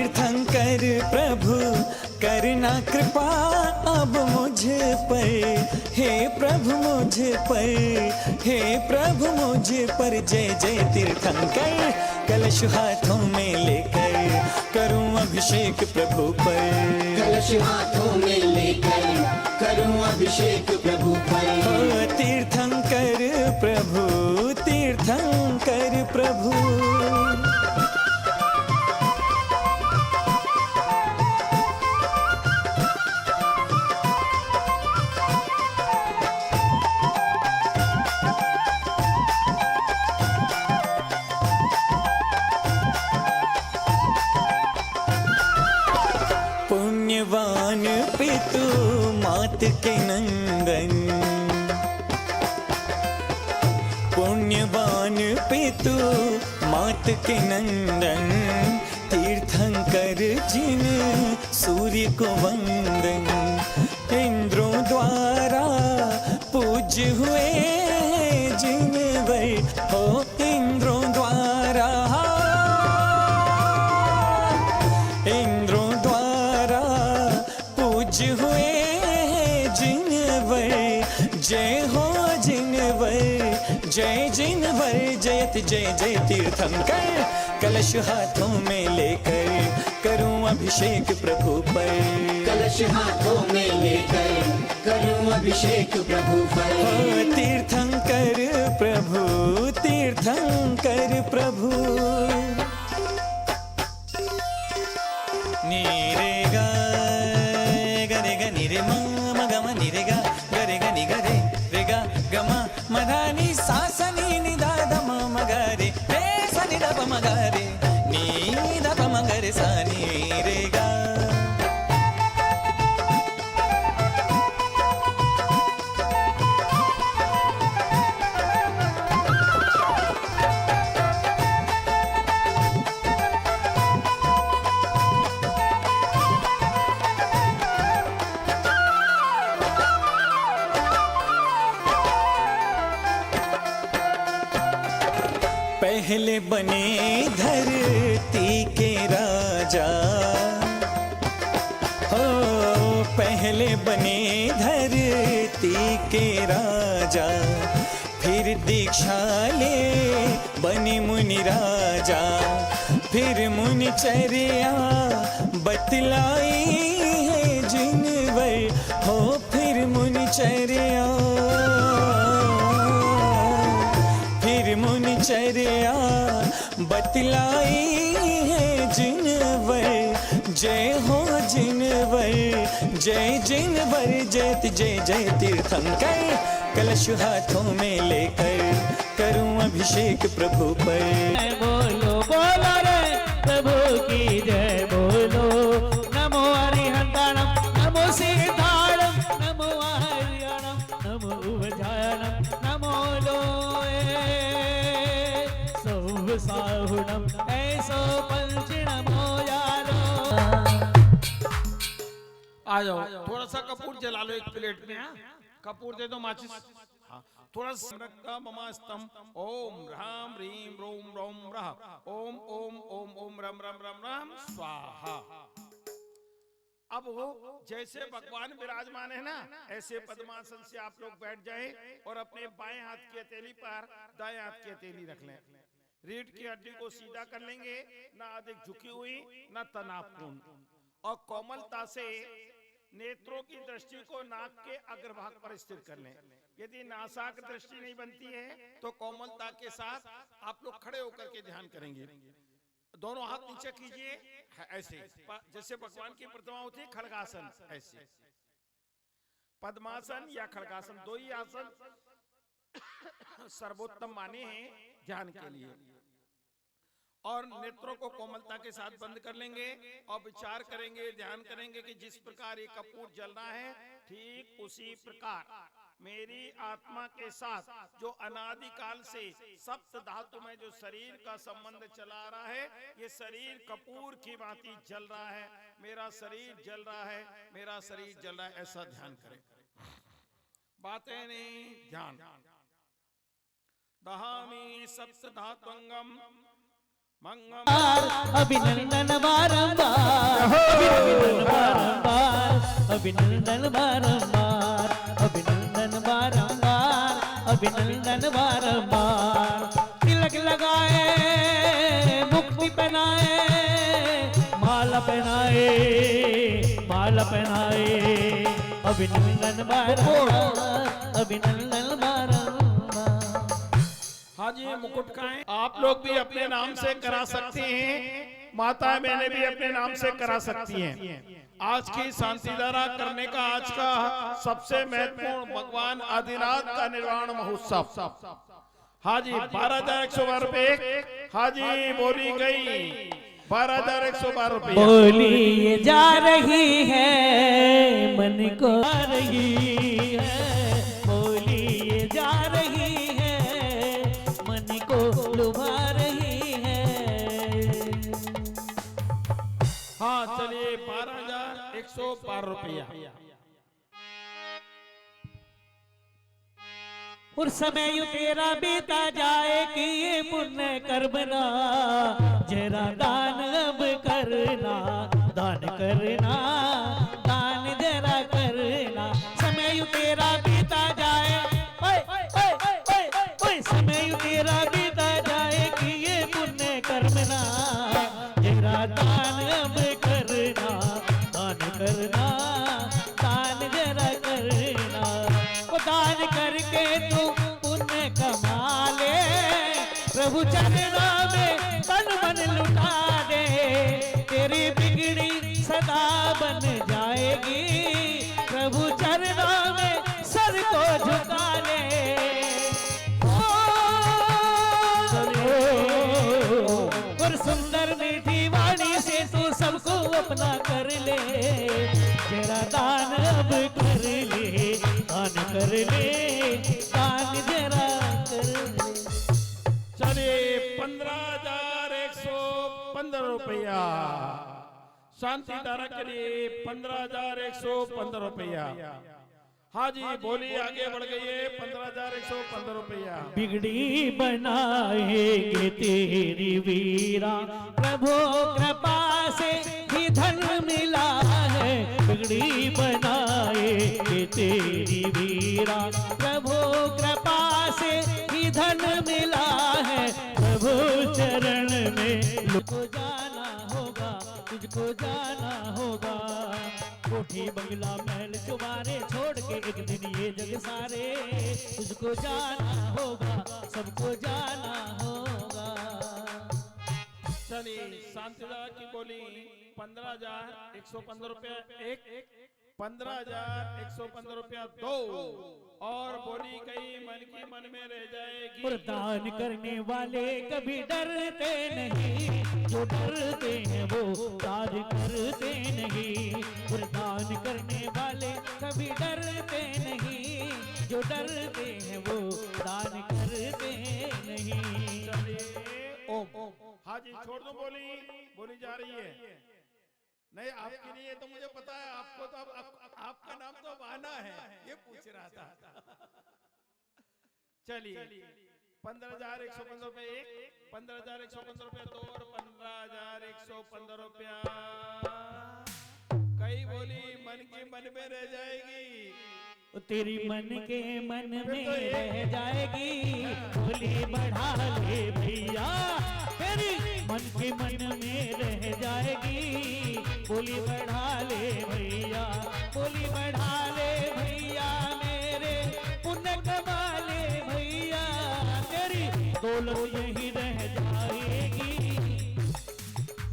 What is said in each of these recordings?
तीर्थंकर प्रभु करना कृपा अब मुझ पर, हे प्रभु मुझ पर, हे प्रभु मुझ पर। जय जय तीर्थंकर, कलश हाथों में लेकर करूं अभिषेक प्रभु पर, कलश हाथों में लेकर करूं अभिषेक प्रभु पर। हो तीर्थंकर प्रभु, तीर्थंकर प्रभु। पुण्यवान पितु मात के नंदन, पुण्यवान पितु मात के नंदन। तीर्थंकर जिन सूर्य को वंदन, इंद्रों द्वारा पूज्य हुए जिन वर। हो इंद्रों द्वारा, इंद्रों द्वारा पूज्य हुए जिनवर। जय हो जिनवर, जय जिनवर। जयत जय जय तीर्थंकर, कलश हाथों में लेकर करूं अभिषेक प्रभु पर, कलश हाथों में लेकर करूं अभिषेक प्रभु पर। हो तीर्थंकर प्रभु, तीर्थंकर प्रभु। नीरे गा गरे ग निरे मा म ग म निरे गा गरे ग नि गरे रे गा ग म म धा नि सा स नि नि धा ध म म ग रे रे सा नि ध प म ग रे नि ध प म ग रे सा नि रे गा। पहले बने धरती के राजा, हो पहले बने धरती के राजा। फिर दीक्षा ले बने मुनि राजा, फिर मुनि चर्या बतलाई है जिनवर। हो फिर मुनि चर्या, फिर मुनि चर्या बतलाई है जिनवर। जय हो जिनवर, जय जिनवर। जयत जय जय तीर्थंकर, कलश हाथों में लेकर करूं अभिषेक प्रभु पर। बोलो बोलो रे प्रभु की जय बोलो। नमो हरिहंताणम, नमो सिद्धाणम, नमो हरियाणम, नमो उभयाणम, नमो लोए साहुणम ऐसो पंचणमो यारो। आ जाओ, थोड़ा सा कपूर जला लो एक प्लेट में। हाँ? कपूर दे दो, माचिस। हाँ, थोड़ा सा ममास्तम ओम राम रीम रोम रोम रह ओम ओम ओम ओम रम रम रम रम स्वाहा। अब वो जैसे भगवान विराजमान है ना, ऐसे पद्मासन से आप लोग बैठ जाएं और अपने बाएं हाथ की हथेली पर दाएं हाथ की हथेली रख लें। रीढ़ की हड्डी को सीधा कर लेंगे, ना अधिक झुकी हुई ना तनावपूर्ण, और कोमलता से नेत्रों की दृष्टि को नाक के अग्रभाग पर स्थिर कर लें। यदि नासाक दृष्टि नहीं बनती है तो कोमलता के साथ आप लोग खड़े होकर के ध्यान करेंगे। दोनों हाथ नीचे कीजिए ऐसे, जैसे भगवान की प्रतिमा होती है खड़गासन, ऐसे। पद्मासन या खड़गासन दो ही आसन सर्वोत्तम माने हैं ध्यान के लिए। और नेत्रों को कोमलता के साथ बंद कर लेंगे और विचार करेंगे, ध्यान करेंगे कि जिस प्रकार ये कपूर जलना है, ठीक उसी प्रकार मेरी आत्मा के साथ जो अनादिकाल से सप्त धातु में जो शरीर का संबंध चला रहा है, ये शरीर कपूर की भांति जल रहा है। मेरा शरीर जल रहा है, मेरा शरीर जल रहा है, ऐसा ध्यान करें। बातें नहीं, ध्यान। दहामी सप्त धात्वंगम मंगल अभिनंदन बारंबार, अभिनंदन बारंबार, अभिनंदन बारंबार, अभिनंदन बारंबार, अभिनंदन बारंबार। तिलक लगाए, मुक्ति पहनाए, माला पहनाए, माला पहनाए, अभिनंदन बारंबार, अभिनंदन बारंबार। हाँ जी, मुकुट का है। आप लोग भी अपने नाम से करा सकते हैं, माता बहनें भी अपने नाम से करा सकती हैं। आज की शांति धारा करने का आज का सबसे महत्वपूर्ण भगवान आदिनाथ का निर्वाण महोत्सव। हाँ जी, 12,112 रुपए। हाँ जी, बोली गई 12,112 रुपए। बोली जा रही है, मन को आ रही है, बोली जा रही है, मन को लुभा रही है। हाँ चलिए, 12,112 रुपया। और समय यू तेरा बीता जाए कि ये पुण्य करना, जरा दान अब करना, दान करना, दान जरा करना। समय यू तेरा बीता जाए, ओए ओए ओए ओए, समय यू तेरा बीता जाए कि ये पुण्य करना, जरा दान अब करना, दान करना, दान जरा करना। वो दान करके तू पुण्य कमा ले, प्रभु चरणों में तन मन लुटा दे, तेरी बिगड़ी सदा बन जाएगी, प्रभु चरणों में सर को झुका ले। और सुंदर मीठी वाणी से तू सबको अपना कर ले, तेरा दान अब कर ले, दान कर ले, दान जरा कर ले। चलिए, 15,115 रुपया। शांति धारा के लिए 15,115 रुपया। हाँ जी, बोली आगे बढ़ गई है, 15,115 रुपया। बिगड़ी बनाएंगे तेरी वीरा, प्रभु कृपा से ही धन मिला है। बिगड़ी बनाएंगे तेरी वीरा, प्रभु कृपा से ही धन मिला है। प्रभु चरण में तुझको जाना होगा, तुझको जाना होगा। कोठी बंगला महल चुबारे छोड़ के एक दिन ये जग सारे, तुझको जाना होगा, सबको जाना होगा। चलिए, शांतिदा की बोली 15,115 रुपया एक, 15,115 रुपया दो, और बोली गई मन की मन में रह जाएगी। और दान करने वाले कभी डरते नहीं, जो डरते हैं वो दान करते नहीं। और दान करने वाले कभी डरते नहीं, जो डरते हैं वो दान करते नहीं। चलिए, ओम। हाँ जी, छोड़ दो बोली, बोली जा रही है। नहीं, आपके लिए तो मुझे पता है, आपको तो आपका नाम तो बहाना है, ये पूछ रहा था। चलिए, 15,115 रुपए एक, 15,115 रुपया दो, और 15,115 रुपया। कई बोली मन की मन में रह जाएगी, तेरी मन के मन में रह जाएगी। बोली बढ़ा ले भैया, तेरी मन के मन में रह जाएगी। बोली बढ़ा ले भैया, बोली बढ़ा ले भैया, मेरे पुण्य कमा ले भैया, तेरी दौलत यही रह जाएगी।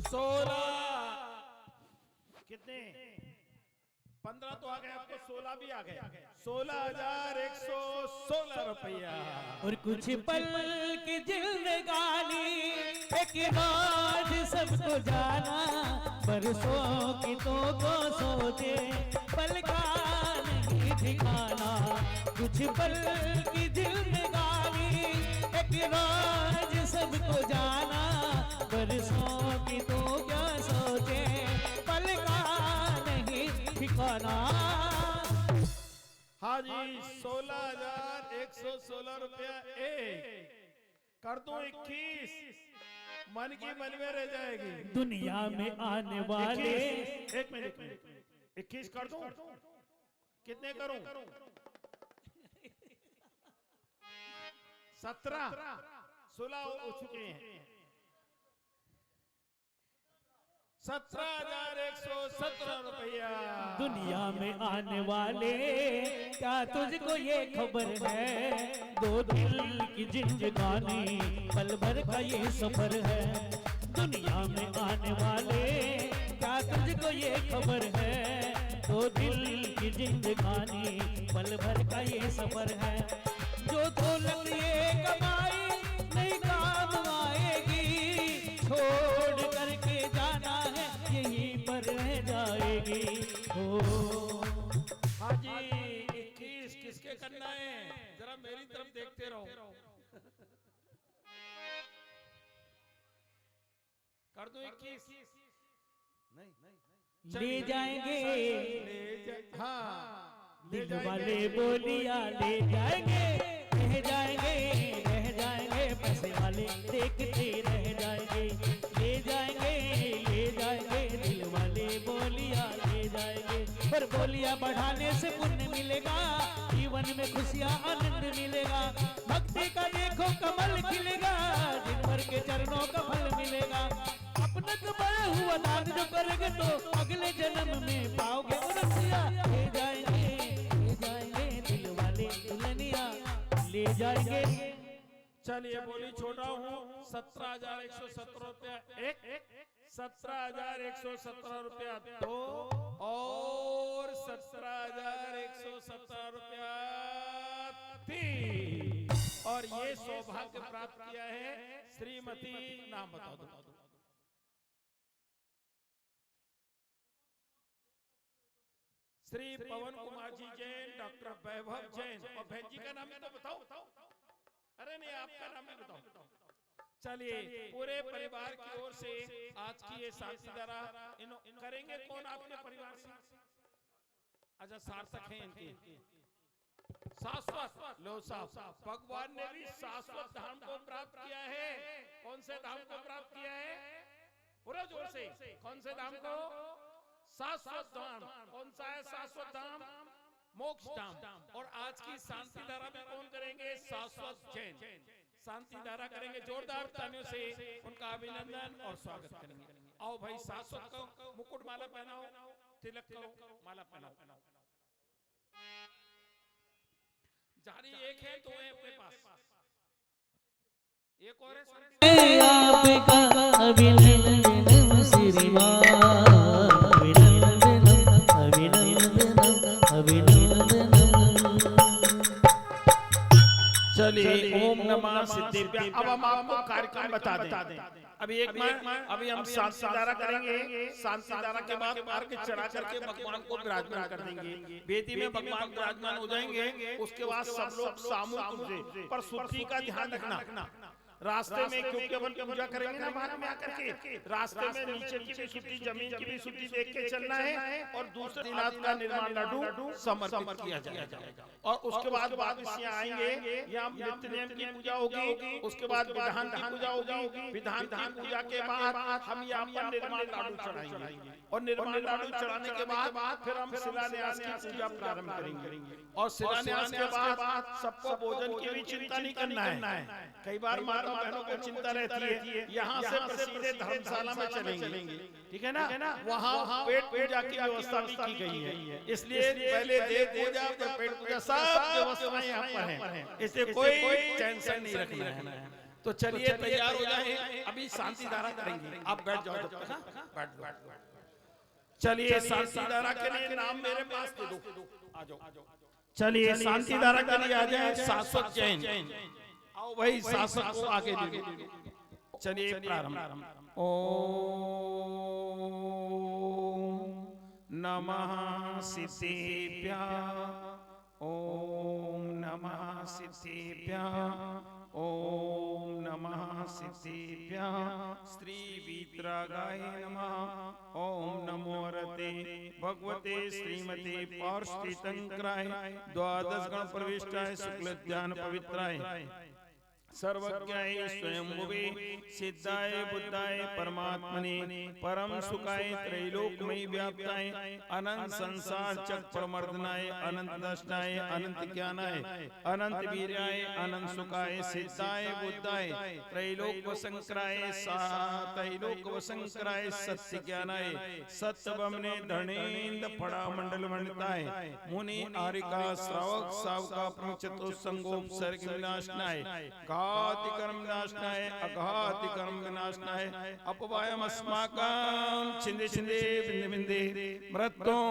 16 कितने? 15 तो आ गए, आपको 16 भी आ गए। 16,116 रुपया। और कुछ पल की जिंदगानी एक राज सबको जाना, बरसों की तो को सोचे पल का नहीं ठिकाना। कुछ पल की जिंदगानी एक राज सबको जाना, बरसों की तो क्या सोचे पल का नहीं ठिकाना। हाँ जी, 16,116 रुपया एक, कर दो 21, मन की मन में रह जाएगी। दुनिया में आने वाले एक मिनट 21 कर दूं? कितने करूं? 17 16 हो चुके हैं। 17,117 रुपया। दुनिया में आने वाले क्या तुझको ये खबर है, दो दिल की जिंदगानी पल भर का ये सफर है। दुनिया में आने वाले क्या तुझको ये खबर है, दो दिल की जिंदगानी पल भर का ये सफर है। जो दौलत ये कमाई नहीं काम आएगी, छोड़ करके जाना है यहीं पर रह जाएगी। हो हाजी 21 किसके करना है? जरा मेरी तरफ देखते रहो। कर दो 21? नहीं ले जाएंगे हाँ दिल वाले बोलिया, ले जाएंगे रह जाएंगे पैसे वाले देखते रह जाएंगे। ले जाएंगे दिल वाले बोलिया ले जाएंगे। पर बोलिया बढ़ाने से पुण्य मिलेगा, जीवन में खुशियाँ आनंद मिलेगा। भक्ति का देखो कमल खिलेगा, दिन भर के चरणों का फल मिलेगा। अपना कमाया हुआ दान जो करोगे तो अगले जन्म में पाओगे रसिया। ले जाएंगे दिल वाले दुल्हनिया ले जाएंगे। चलिए बोली छोटा हूँ 17,117 रुपया एक, 17,117 रुपया दो, और 17,117 रुपया 3। और ये सौभाग्य प्राप्त किया है श्रीमती, नाम बताओ दो। श्री पवन कुमार जी जैन, डॉक्टर वैभव जैन। और बहन जी का नाम है तो बताओ। अरे नहीं, आपका नाम है बताओ। चलिए पूरे परिवार की ओर से आज की ये शांति धारा करेंगे। कौन आपके परिवार से? अच्छा सार्थक हैं इनके शाश्वत। लो साहब, भगवान ने भी शाश्वत धाम को प्राप्त किया है। कौन से धाम को प्राप्त किया है? पूरा जोर से। कौन से धाम को? शाश्वत धाम। कौन सा है शाश्वत धाम? मोक्ष धाम। और आज की शांति धारा में कौन करेंगे? शाश्वत जैन शांति धारा करेंगे। जोरदार तालियों से उनका अभिनंदन और स्वागत करेंगे। आओ भाई, शाश्वत को मुकुट माला पहनाओ, तिलक करो, माला पहनाओ। जारी एक है, दो है अपने पास, एक और है। आपका अभिनंदन श्रीमान, अभिनंदन। चलिए ओम नमः सिद्धेभ्यः। अब हम आपको कार्यक्रम बता दें। अभी अभी हम शांति धारा करेंगे। शांति धारा के बाद अर्घ्य चढ़ा करके भगवान को विराजमान कर देंगे। वेदी में भगवान विराजमान हो जाएंगे। उसके बाद सब लोग सामूहिक रूप से, पर शुद्धि का ध्यान रखना। रास्ते में क्योंकि अपन पूजा करेंगे ना बाहर में आकर के, रास्ते में नीचे की भी शुद्धि, जमीन की भी शुद्धि देख के चलना है। और दूसरे दिनाथ का निर्माण लड्डू समर्पित किया जाएगा। और उसके बाद यहाँ आएंगे, यहाँ नित्य नियम की पूजा होगी। उसके बाद विधान की पूजा होगी। विधान की पूजा के बाद हम यहाँ पर निर्माण लाडू चढ़ाएंगे। और निर्माण लाडू चढ़ाने के बाद फिर हम शिलान्यास की पूजा प्रारंभ करेंगे। और शिलान्यास के बाद सबको भोजन की भी चिंता नहीं करना है। कई बार माता बहनों को चिंता रहती है, यहाँ से सीधे धर्मशाला में चलेंगे, ठीक है ना? वहाँ पेट पूजा की व्यवस्था भी की गई है। इसलिए पहले देव पूजा, फिर पेट पूजा, सब व्यवस्थाएं यहाँ पर हैं। इसलिए कोई टेंशन नहीं रखना है। तो चलिए तैयार हो जाए, अभी शांति धारा करेंगे। आप बैठ जाओ, बैठ। चलिए शांति धारा के लिए नाम मेरे पास दे दो, आ जाओ। चलिए शांति धारा के लिए आ जाए शाश्वत जैन। आओ भाई, शाश्वत को आगे दे। चलिए प्रारंभ। ओम नमः सिद्धेभ्यः, ओम नमः सिद्धेभ्यः, ओम नमः सिद्धेभ्यः। श्री वीतरागाय नमः। ओम नमो रते भगवते श्रीमते पार्षदीतंकराय द्वादश गण प्रविष्टाय शुक्ल ज्ञान पवित्राय सर्वज्ञाय स्वयंभुवे सिद्धाय बुद्धाय परमात्मने परम सुखाय त्रैलोकमय व्याप्ताय अनंत संसार चक्र प्रमर्दनाय अनंत दर्शनाय अनंत ज्ञानाय अनंत वीर्याय अनंत सुखाय सिद्धाय बुद्धाय त्रैलोक वसंकराय त्रैलोक वसंकराय सत्य ज्ञानाय सत्यवमने धर्णेन्द्र फड़ा मंडल मंडिताय मुनि आरिका श्रावक सावका प्रचतु संगोप सर्ग विनाशनाय घाति कर्म विनाशनाय अघाति कर्म विनाशनाय अपवायम अस्माकं छिंदे छिंदे बिंदे बिंदे मृत्युं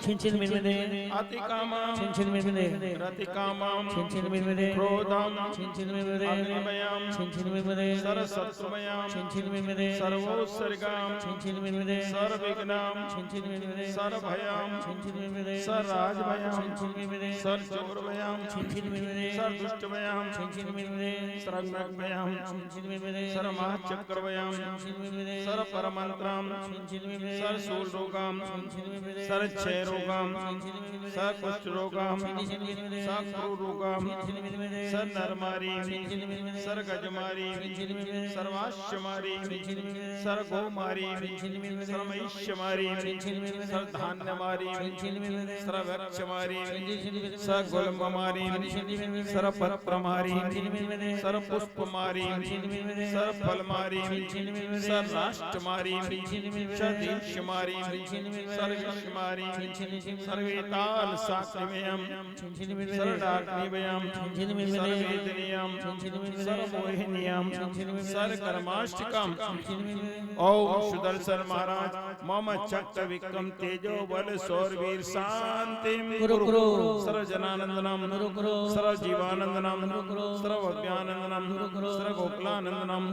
छिन छिन मिन मिने अतिकामं छिन छिन मिन मिने रतिकामं छिन छिन मिन मिने क्रोधं छिन छिन मिन मिने अग्निमयं छिन छिन मिन मिने सरसत्वमयं छिन छिन मिन मिने सर्वोत्सर्गं छिन छिन मिन मिने सर्वविघ्नं छिन छिन मिन मिने सर्वभयं छिन छिन मिन मिने सर्वराजभयं छिन छिन मिन मिने सर्वचोरभयं छिन छिन मिन मिने सर्वदुष्टभयं छिन छिन मिन मिने सर्वज्ञभयं छिन छिन मिन मिने सर्वमहाचक्रभयं छिन मिन मिने सर्वपरमन्त्रं छिन छिन मिन मिने सर्वशूलरोगं छिन मिन मिने सर्वक्षयरोगं छिन मिन मिने सर्वकुष्ठरोगं छिन मिन मिने सर्वक्रूरोगं छिन मिन मिने सर्वनरमारी छिन मिन मिने सर्वगजमारी छिन मिन मिने सर्वाश्यमारी छिन मिन मिने सर्वगोमारी छिन मिन मिने सर्वमैश्यमारी छिन मिन मिने सर्वधान्यमारी छिन मिन मिने सर्ववृक्षमारी छिन मिन मिने सर्वगुल्ममारी छिन मिन मिने सर्वपत्रमारी छिन मिन मिने सर्वपुष्पमारी छिन मिन मिने सर्वफलमारी छिन मिन मिने सर्वराष्ट्रमारी छिन मिन मिने सर्वदेशमारी छिन मिन मिने सर्वविश्वमारी छिन मिन मिने सर्वेताल साक्ष्यमयं छिन मिन मिने सर्वडाग्निमयं छिन मिन मिने सर्ववेदनीयं छिन मिन मिने सर्वमोहिनीयं छिन मिन मिने सर्वकर्माष्टकं छिन मिन मिने ओम सुदर्शन महाराज मम चक्र विक्रम तेजो बल सौरवीर शांतिम गुरु गुरु सर्व जनानंदनम गुरु गुरु सर्व जीवानंदनम गुरु सर्व अज्ञानंदनम सर्व गोकुलानंदनम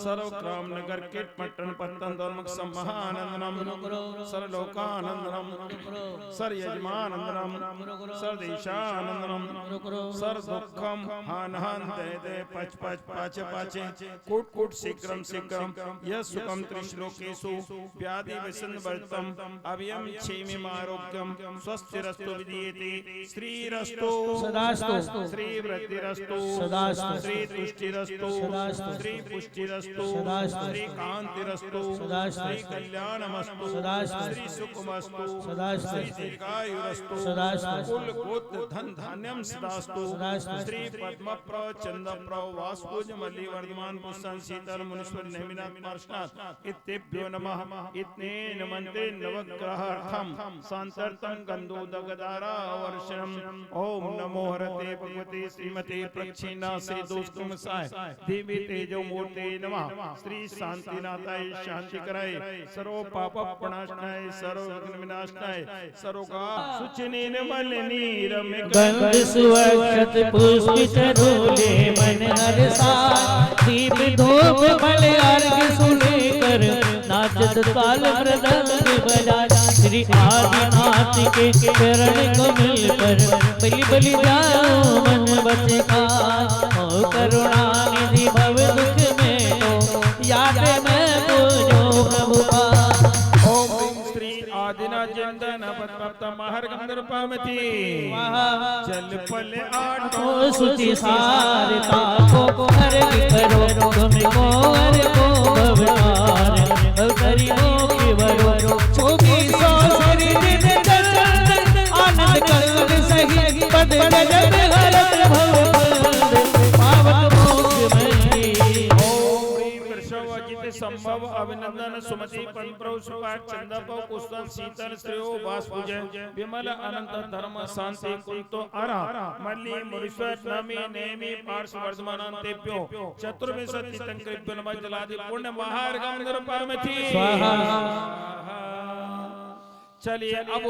सर्व क्राम नगर किट पट्टन पत्तन धर्मक सम्महानंदनम सर्व लोकानंदनम सर्व यजमानंदनम सर्व देशानंदनम सर्व दुखम हान हान दे दे पच पच पाचे पाचे कूट कूट शीघ्रम शीघ्रम यह सुखम त्रिश्लोकेषु व्याधि व्यसन वर्तम अभयम क्षेम आरोग्यम स्वस्थिरस्तु विदीयते श्रीरस्तु सदास्तु श्री वृद्धिरस्तु सदास्तु श्री तुष्टिरस्तु सदास्तु श्री पुष्टिरस्तु सदास्तु श्री कांतिरस्तु सदास्तु श्री कल्याणमस्तु सदास्तु श्री सुखमस्तु सदास्तु श्री दीर्घायुरस्तु सदास्तु कुल गोत्र धन धान्यम सदास्तु सदास्तु श्री पद्मप्र चंद्रप्र वास्पुज मल्ली वर्धमान पुष्ण शीतल मुनीश्वर नेमिनाथ पार्षनाथ इत्येभ्यो नमः इतने नमन्ते नवग्रहार्थम शांतर्थम गंधोदगदारा वर्षणम ओम नमो हरते भगवते श्रीमते प्रक्षिणा से दोस्तुमसाय देवी तेजो मूर्ते नमः श्री शांतिनाथाय शांति कराय सर्व पाप प्रणाशनाय सर्व विघ्न विनाशनाय सर्वका सुचिनीन मलिनीरम गंध सुवक्षत पुष्प चरोले मन हरसा दीप धूप फल अर्घ सुलेकर नाचत ताल मृदंग बजा श्री आदिनाथ के चरण कमल पर बलि बलि जाओ मन बसे का ओ करुणा निधि भव दुख में तो याद में पूजो प्रभु का ओम श्री आदिनाथ जंदन पद्मप्त महर गंधर्पामति जल पल आठो ओ सुचि सारता को हर करो तुमको हर को भवतार करी मोक्ष वरो छोटी सो श्री दिन दर्शन आनंद कंद सही पद जगत हरत भव पावन मोक्ष मंडी संभव अभिनंदन सुमति पंप्रव सुपाठ चंदप कुशल शीतल श्रेयो वास पूजय विमल अनंत धर्म शांति कुंतो अरा मल्ली मुरीश्वर नमी नेमी पार्श्व वर्धमानांतेभ्यो चतुर्विंशति तंकृभ्यो नमः जलादि पुण्य महार गंधर्व परमति स्वाहा। चलिए अब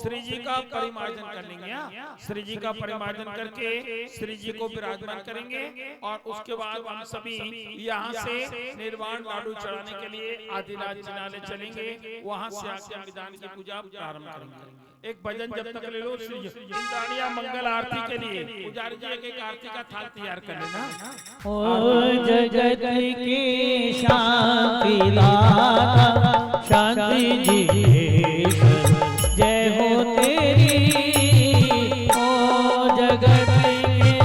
श्री जी का परिमार्जन कर लेंगे। श्री जी का परिमार्जन करके श्री जी को विराजमान करेंगे और उसके बाद हम सभी यहाँ से निर्वाण लाडू चढ़ाने के लिए आदिनाथ जिनालय चलेंगे। वहाँ से आके विधान की पूजा प्रारंभ करेंगे। एक भजन जब तक ले लो श्री जी इंद्राणिया मंगल आरती के लिए पुजारी जी एक आरती का थाल तैयार कर लेना। ओ जगत की शांति दाता शांति जी जय हो तेरी ओ जगत के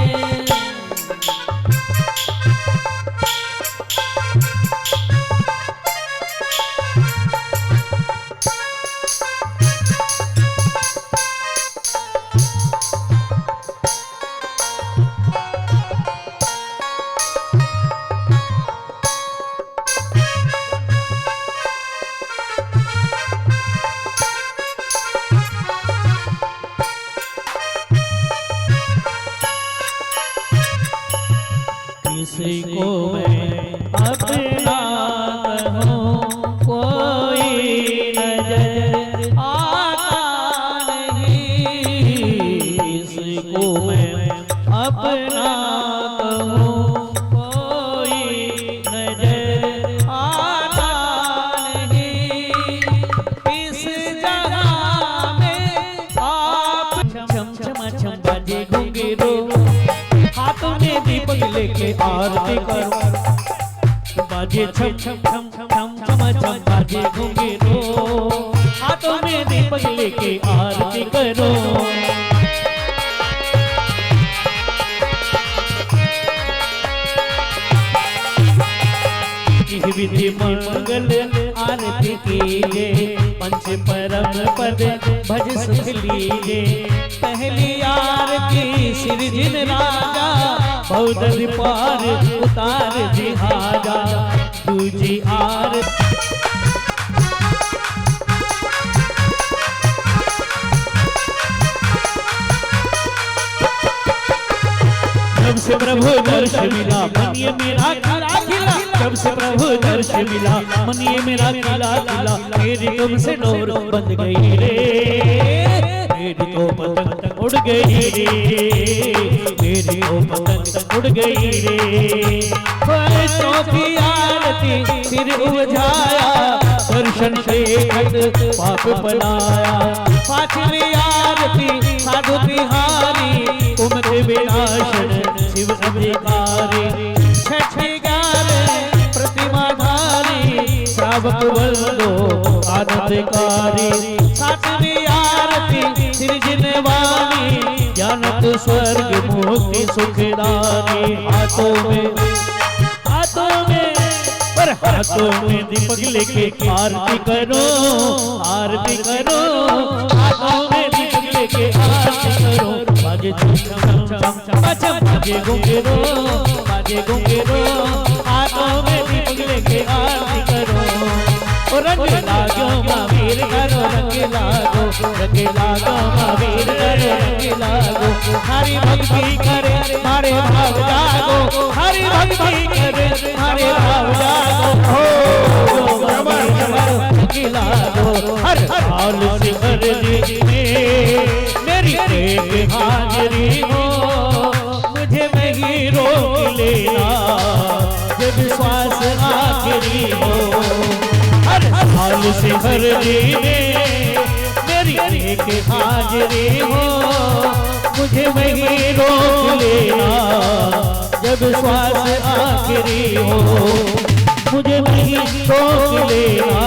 नजर आता नहीं, इसको मैं अपना कहूँ, कोई नजर आता नहीं इस जहां में। आप छम छम छम बाजे घुंघरू, हाथों में दीपक लेके आरती करो, बाजे छम छम छम छम छम छम बाजे घुंघरू, हाथों में दीपक लेके आरती करो। विधि मंगल आरती कीजे, पंच परम पद भज सुख लीजे। पहली आरती श्री जिन राजा, बहुदल पार उतार जिहाजा। दूजी आरती जब से प्रभु दर्श मिला मन ये मेरा खिला खिला, जब से प्रभु दर्श मिला मन ये मेरा खिला खिला। मेरी तुमसे डोर बंध गई रे, मेरी तो पतंग उड़ गई रे, मेरी तो पतंग उड़ गई रे। फर्शों की आरती सिर उझाया, दर्शन से खत पाप बनाया। पांचवी आरती साधु बिहारी, कुमति विनाशन शिव अधिकारी। छठी गान प्रतिमा धारी, श्रावक वंदो आनंदकारी। सातवीं आरती श्री जिनवानी, ज्ञानत स्वर्ग मुक्ति सुखदानी। हाथों में दीपक लेके आरती करो, आरती करो। हाथों में दीपक लेके आरती करो, बाजे छम छम छम छम बाजे घुंघरू, बाजे घुंघरू। हाथों में दीपक लेके आरती करो। रंग लागो महावीर करो, रंग लागो, रंग लागो महावीर करो, रंग लागो। हरि भक्ति करे मारे भाव जागो, हरि भक्ति करे मारे भाव जागो। रंग लागो हर हाल से हर दिन में मेरी एक हाजिरी हो। मुझे नहीं रोक लेना जब श्वास आखिरी हो। हर हाल से हर दिन में मेरी एक हाजिरी हो। मुझे नहीं रोक लेना जब श्वास आखिरी हो। मुझे नहीं रोक लेना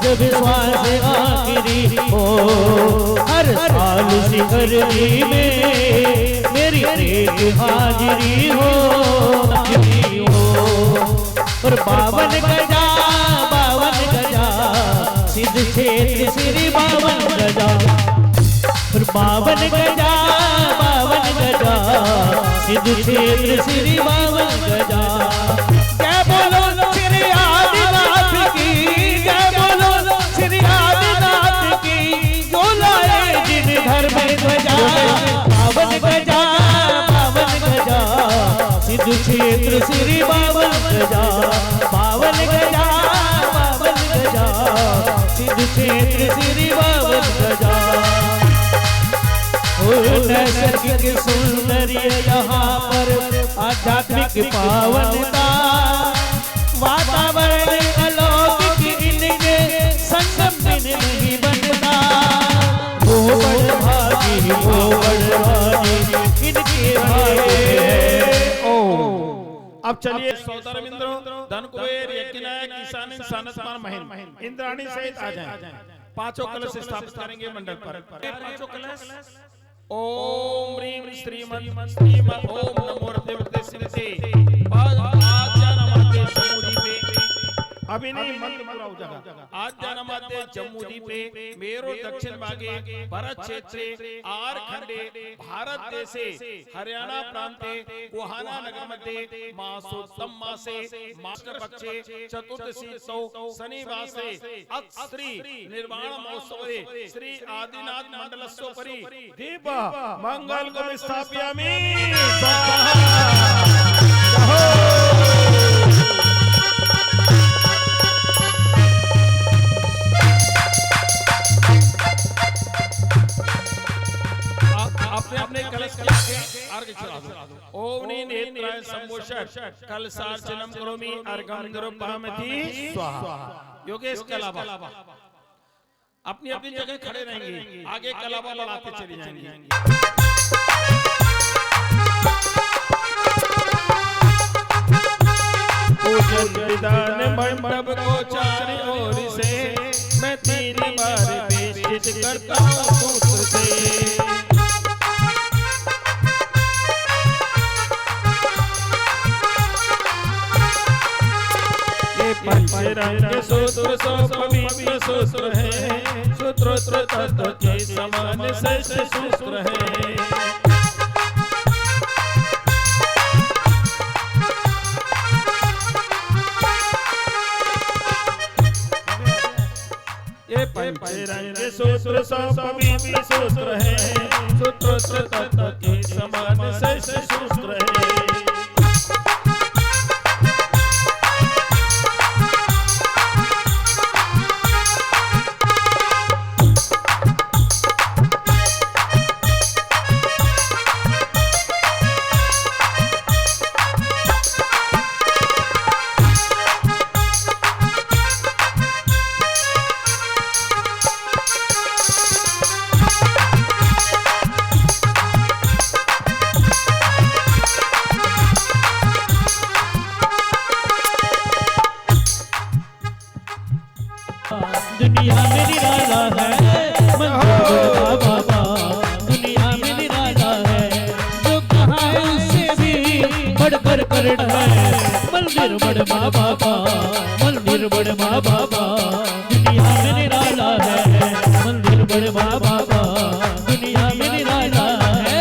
जब श्वास आखिरी हो। हर साल से हर दिन में मेरी एक हाजिरी हो। और 52 गजा सिद्ध क्षेत्र श्री 52 गजा। और 52 गजा सिद्ध क्षेत्र श्री 52 गजा। जय बोलो श्री आदिनाथ की, जय बोलो श्री आदिनाथ की। जो लाए जिन घर में ध्वजा 52 गजा, 52 गजा सिद्ध क्षेत्र श्री 52 गजा। 52 गजा, 52 गजा सिद्ध क्षेत्र श्री 52 गजा। नैसर्गिक सौंदर्य यहाँ पर आध्यात्मिक पावनता। वातावरण अलौकिक इनके संगम में नहीं बनता। वो बड़ भागी, वो बड़ भागी इनके भागे। अब चलिए सौदार मित्रों, धन कुबेर यज्ञनायक ईशान सनतमान महेंद्र इंद्राणी सहित आ जाएं। पांचों कलश स्थापित करेंगे मंडल पर। पांचों कलश ओम ह्रीं श्रीमन् श्रीमन् ओम नमो देवते शिवते। आज्ञा नमाते जम्मूदी पे, अभी नहीं मंत्र पूरा हो जाएगा। आज्ञा नमाते जम्मूदी पे मेरो दक्षिण भागे भरत क्षेत्रे आर खंडे भारत देशे हरियाणा प्रांते गोहाना नगर मध्ये मासोत्तम मासे मास्टर पक्षे चतुर्दशी सौ शनिवासे श्री निर्वाण महोत्सवे श्री आदिनाथ मंडलस्योपरि दीप मंगल स्थापयामि। आगे चला दो। ओम नेत्राय संभोषक कलसार्चनम करोमि अर्घं निरुपहामि स्वाहा। योगेश कलाबा अपनी अपनी जगह खड़े रहेंगे, आगे कलाबा लगाते चले जाएंगे। पूजन विधान मंडप को चारों ओर से मैं 3 बार बेष्टित करता हूँ सूत्र से। ये पंचरंग सूत्र सो पवित्र सूत्र है, सूत्रोत्र तत्व के समान श्रेष्ठ सूत्र है। ये पंचरंग सूत्र सो पवित्र सूत्र है, सूत्रोत्र तत्व के समान श्रेष्ठ सूत्र है। दुनिया में निराला है मंदिर बाबा, दुनिया में निराला है जो कहा है उससे भी बढ़कर करना है। मंदिर बड़ बाबा, मंदिर बड़ बाबा, दुनिया में निराला है मंदिर बड़ बाबा, दुनिया में निराला है।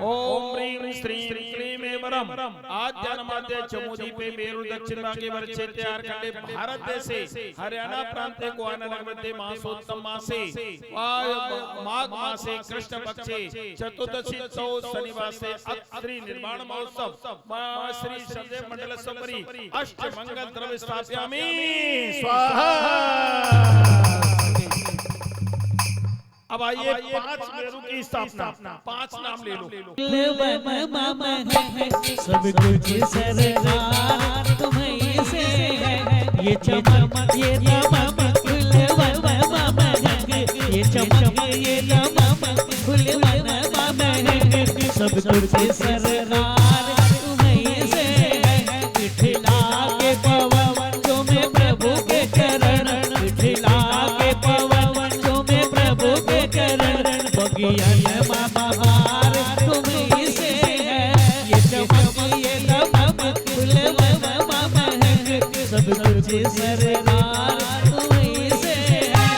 ओम ह्रीं श्रीं क्लीं एवरम आद्यानमाद्य चमोदी पे मेरु दक्षिण भागे वर्षे तैयार खंडे भारत देशे हरियाणा प्रांते गोवाना नगरमध्ये मासोत्तम मासे माघ मासे कृष्ण पक्षे चतुर्दशी तो शनिवासे अत्रि निर्माण महोत्सव श्री सदेव मंडल सपरी अष्ट मंगल द्रव्य स्थापयामि स्वाहा। अब आइए 5 मेरू की स्थापना, 5 नाम ले लो। सब कुछ सरकार तुम्हीं से है, ये चमक ये दमक फुलवन महक, ये चमक ये दमक फुलवन महक। सब कुछ सरकार तुम्हीं से है, बिठला के पवन जो में प्रभु के चरण, बिठला के पवन जो में प्रभु के चरण। बगिया बहार तुम्हीं से है, ये चमक ये दमक फुलवन महक। सब कुछ सरकार तुम्हीं से है।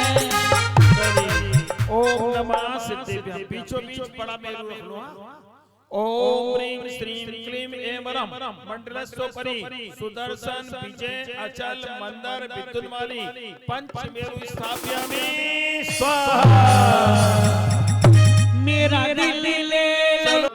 ओम नमः सिद्धेभ्यः बीचों बीच बड़ा मेरू रख लो। ओम ह्रीं श्रीं क्लीं एवरम मंडलस्योपरि सुदर्शन विजय अचल मंदर विद्युन्माली पंच मेरू स्थापयामि स्वाहा। मेरा दिल ले लो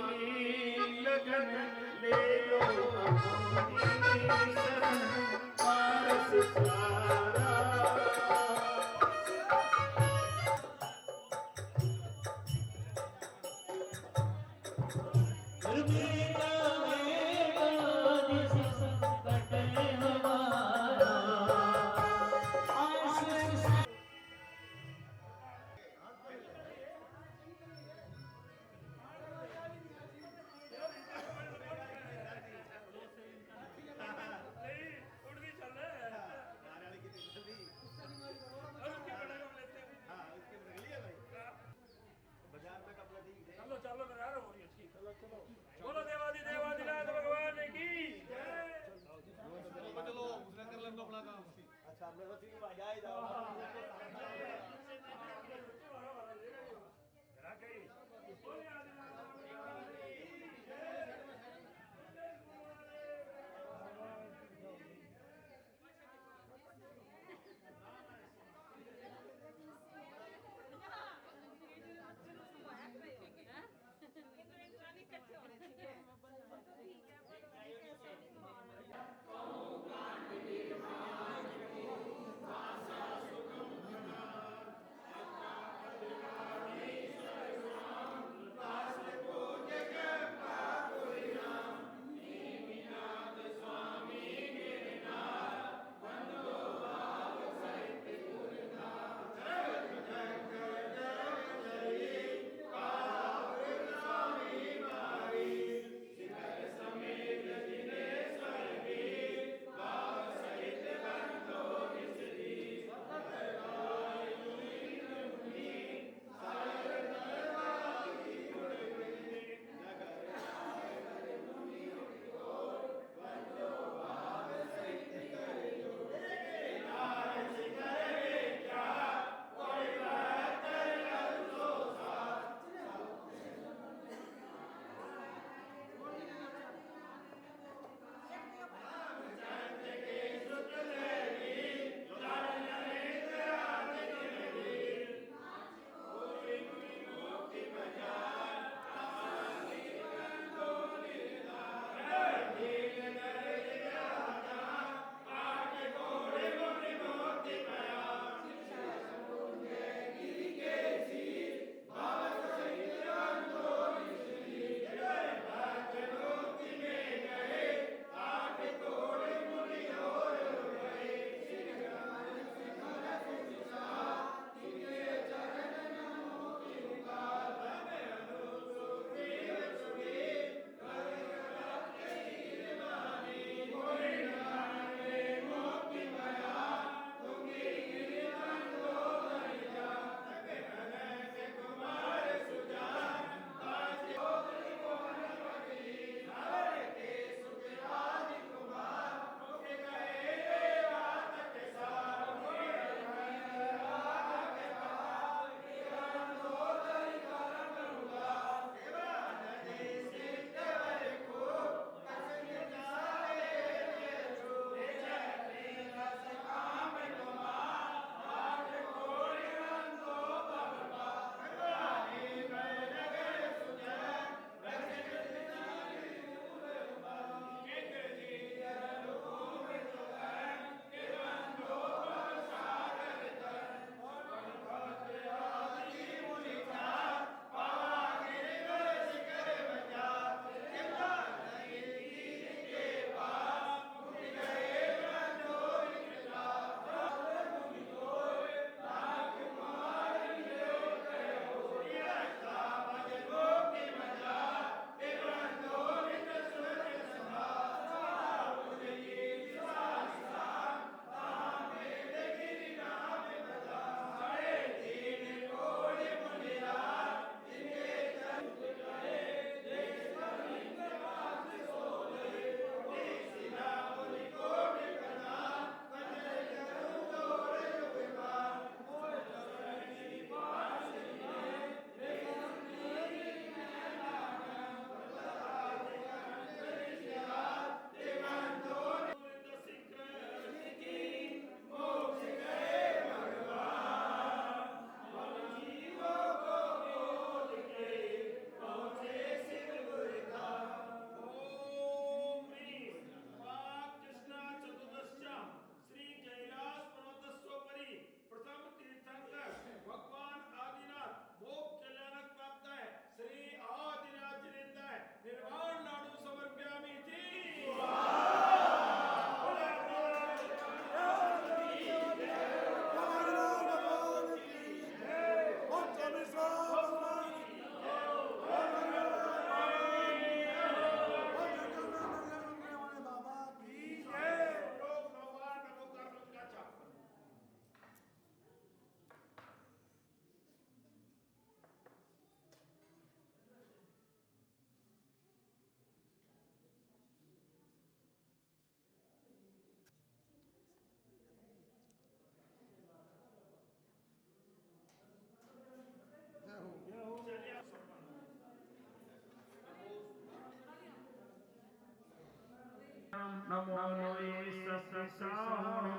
नमो ईश्वरसाहुणम्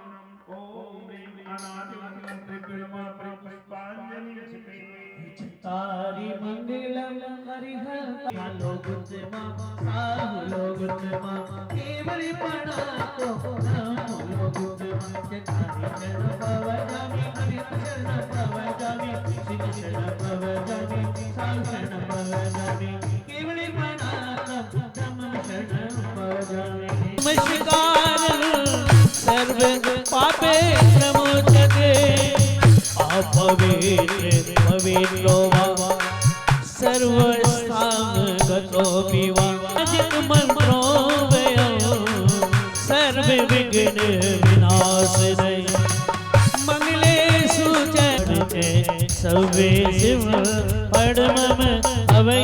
ओम ह्रीं अनादिमूलं त्रिपुरमात्रिपुष्पाञ्जलिं तारी मंगलम हरिहर लोगुत्तमा साहु लोगुत्तमा केवली पणा तो नाम लोगुत्तमा के तारी शरण पवजामी हरि शरण पवजामी सिद्ध शरण पवजामी साहु शरण पवजामी केवली पणा तो ब्रह्म शरण पवजामी नमस्कार सर्व पापे प्रमुचते अपवित्र पवित्रो वा सर्वस्थांगतो विवा अजित मंत्रो वयो सर्व विघ्न विनाशने मंगले सुचरते सर्वे शिव परमम अवै